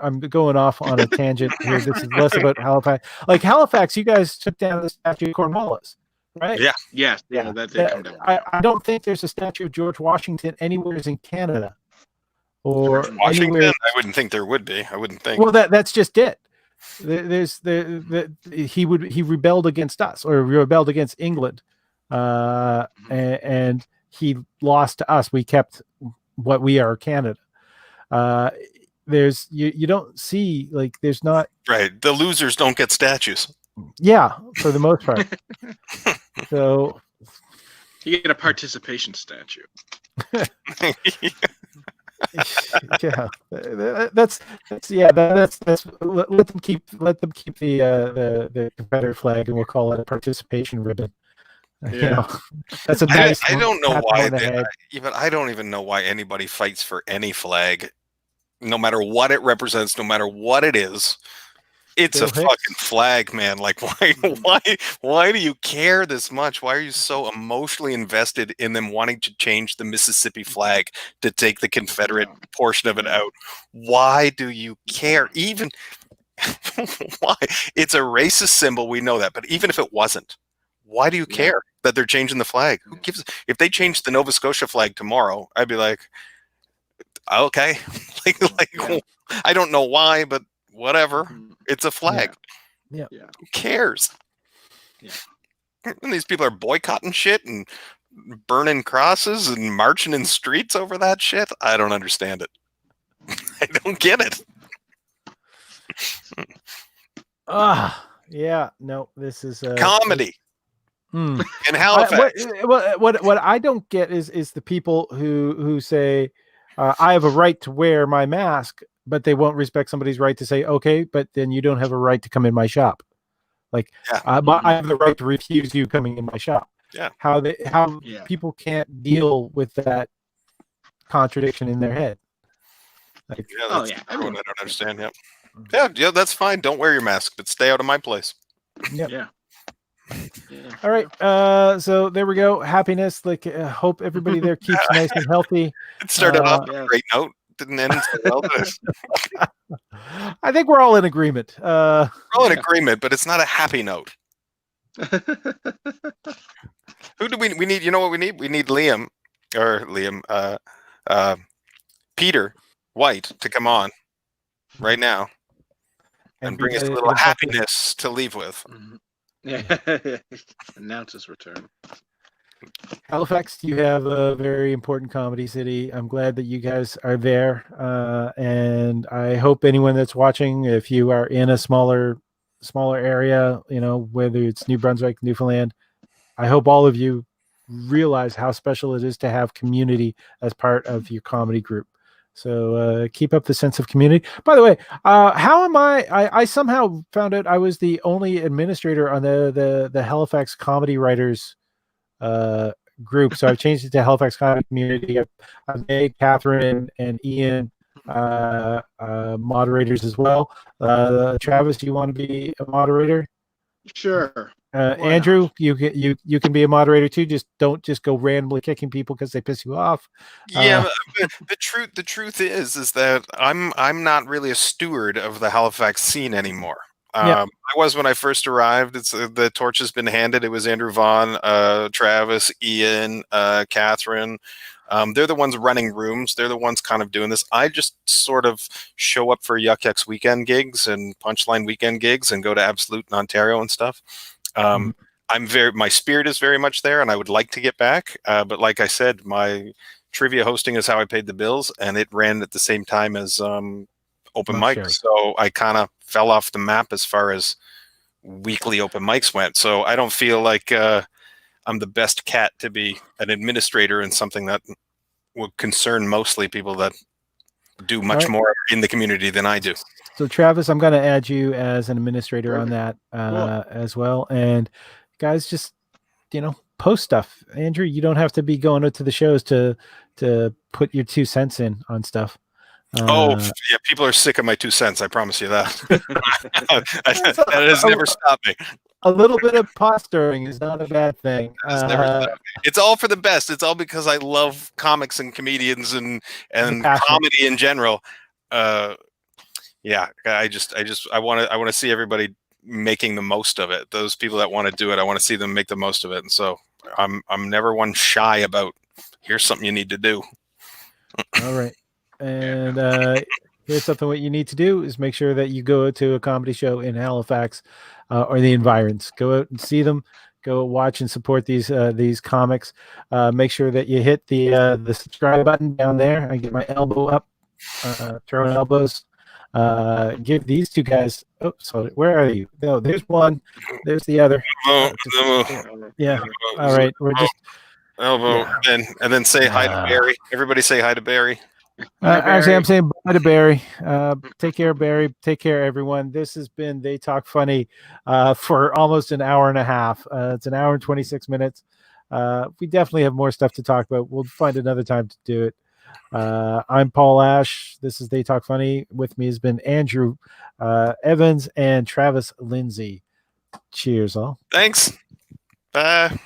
I'm going off on a tangent here. This is less about Halifax. Like Halifax, you guys took down the statue of Cornwallis, right? Yeah. That did come down. I don't think there's a statue of George Washington anywhere in Canada or George Washington. Anywhere. I wouldn't think there would be. I wouldn't think. Well, that's just it. He rebelled against us, or rebelled against England, and he lost to us. We kept what we are, Canada. There's you don't see, like, there's not, right. The losers don't get statues. Yeah, for the most part. So you get a participation statue. Yeah, that's let them keep the Confederate flag, and we'll call it a participation ribbon. You know, that's a nice. I don't know why. I don't even know why anybody fights for any flag, no matter what it represents, no matter what it is. It's a fucking flag, man. Like, why do you care this much? Why are you so emotionally invested in them wanting to change the Mississippi flag to take the Confederate portion of it out? Why do you care? Even why? It's a racist symbol. We know that. But even if it wasn't, why do you care that they're changing the flag? Who gives? If they changed the Nova Scotia flag tomorrow, I'd be like, okay. I don't know why, but whatever. It's a flag. Yeah. Who cares? Yeah. And these people are boycotting shit and burning crosses and marching in streets over that shit. I don't understand it. I don't get it. No, this is comedy. In Halifax. What I don't get is the people who say, I have a right to wear my mask, but they won't respect somebody's right to say, okay, but then you don't have a right to come in my shop. Like, I have the right to refuse you coming in my shop. Yeah. How people can't deal with that contradiction in their head. Like, I don't understand. Yeah, that's fine. Don't wear your mask, but stay out of my place. Yeah. All right. So there we go. Happiness. Like, hope everybody there keeps nice and healthy. It started off on a great note. Didn't end so well. I think we're all in agreement. We're all in agreement, but it's not a happy note. Who do we need? You know what we need? We need Peter White to come on right now and bring us a little happiness to leave with. Announce his return. Halifax, you have a very important comedy city. I'm glad that you guys are there, and I hope anyone that's watching, if you are in a smaller area, whether it's New Brunswick, Newfoundland, I hope all of you realize how special it is to have community as part of your comedy group. So keep up the sense of community. By the way, how am I somehow found out I was the only administrator on the Halifax Comedy Writers group. So I've changed it to Halifax Comedy Community. I've made Catherine and Ian moderators as well. Travis, do you want to be a moderator? Sure. Andrew, you can be a moderator too. Just don't go randomly kicking people because they piss you off. Yeah, the truth is that I'm not really a steward of the Halifax scene anymore. Yep. I was when I first arrived. It's the torch has been handed. It was Andrew Vaughn, Travis, Ian, Catherine. They're the ones running rooms. They're the ones kind of doing this. I just sort of show up for Yuck Yucks weekend gigs and Punchline weekend gigs and go to Absolute in Ontario and stuff. My spirit is very much there, and I would like to get back. But like I said, my trivia hosting is how I paid the bills, and it ran at the same time as open mics. So I kind of fell off the map as far as weekly open mics went. So I don't feel like I'm the best cat to be an administrator in something that would concern mostly people that do much more in the community than I do. So Travis, I'm going to add you as an administrator on that as well. And guys, just, post stuff. Andrew, you don't have to be going out to the shows to put your 2 cents in on stuff. Yeah, people are sick of my 2 cents. I promise you that. That has never stopped me. A little bit of posturing is not a bad thing. It's all for the best. It's all because I love comics and comedians and comedy in general. Yeah, I want to see everybody making the most of it. Those people that want to do it, I want to see them make the most of it. And so I'm never one shy about, here's something you need to do. All right. And here's something what you need to do is make sure that you go to a comedy show in Halifax or the environs. Go out and see them. Go watch and support these comics. Make sure that you hit the subscribe button down there. I get my elbow up, throwing elbows. Give these 2 guys. Oh, sorry. Where are you? No, there's one. There's the other. Yeah. All right. We're just elbow and then say hi to Barry. Everybody say hi to Barry. Actually, I'm saying bye to Barry. Take care, Barry. Take care, everyone. This has been They Talk Funny for almost an hour and a half. It's an hour and 26 minutes. We definitely have more stuff to talk about. We'll find another time to do it. I'm Paul Ash. This is They Talk Funny. With me has been Andrew Evans and Travis Lindsey. Cheers, all. Thanks. Bye.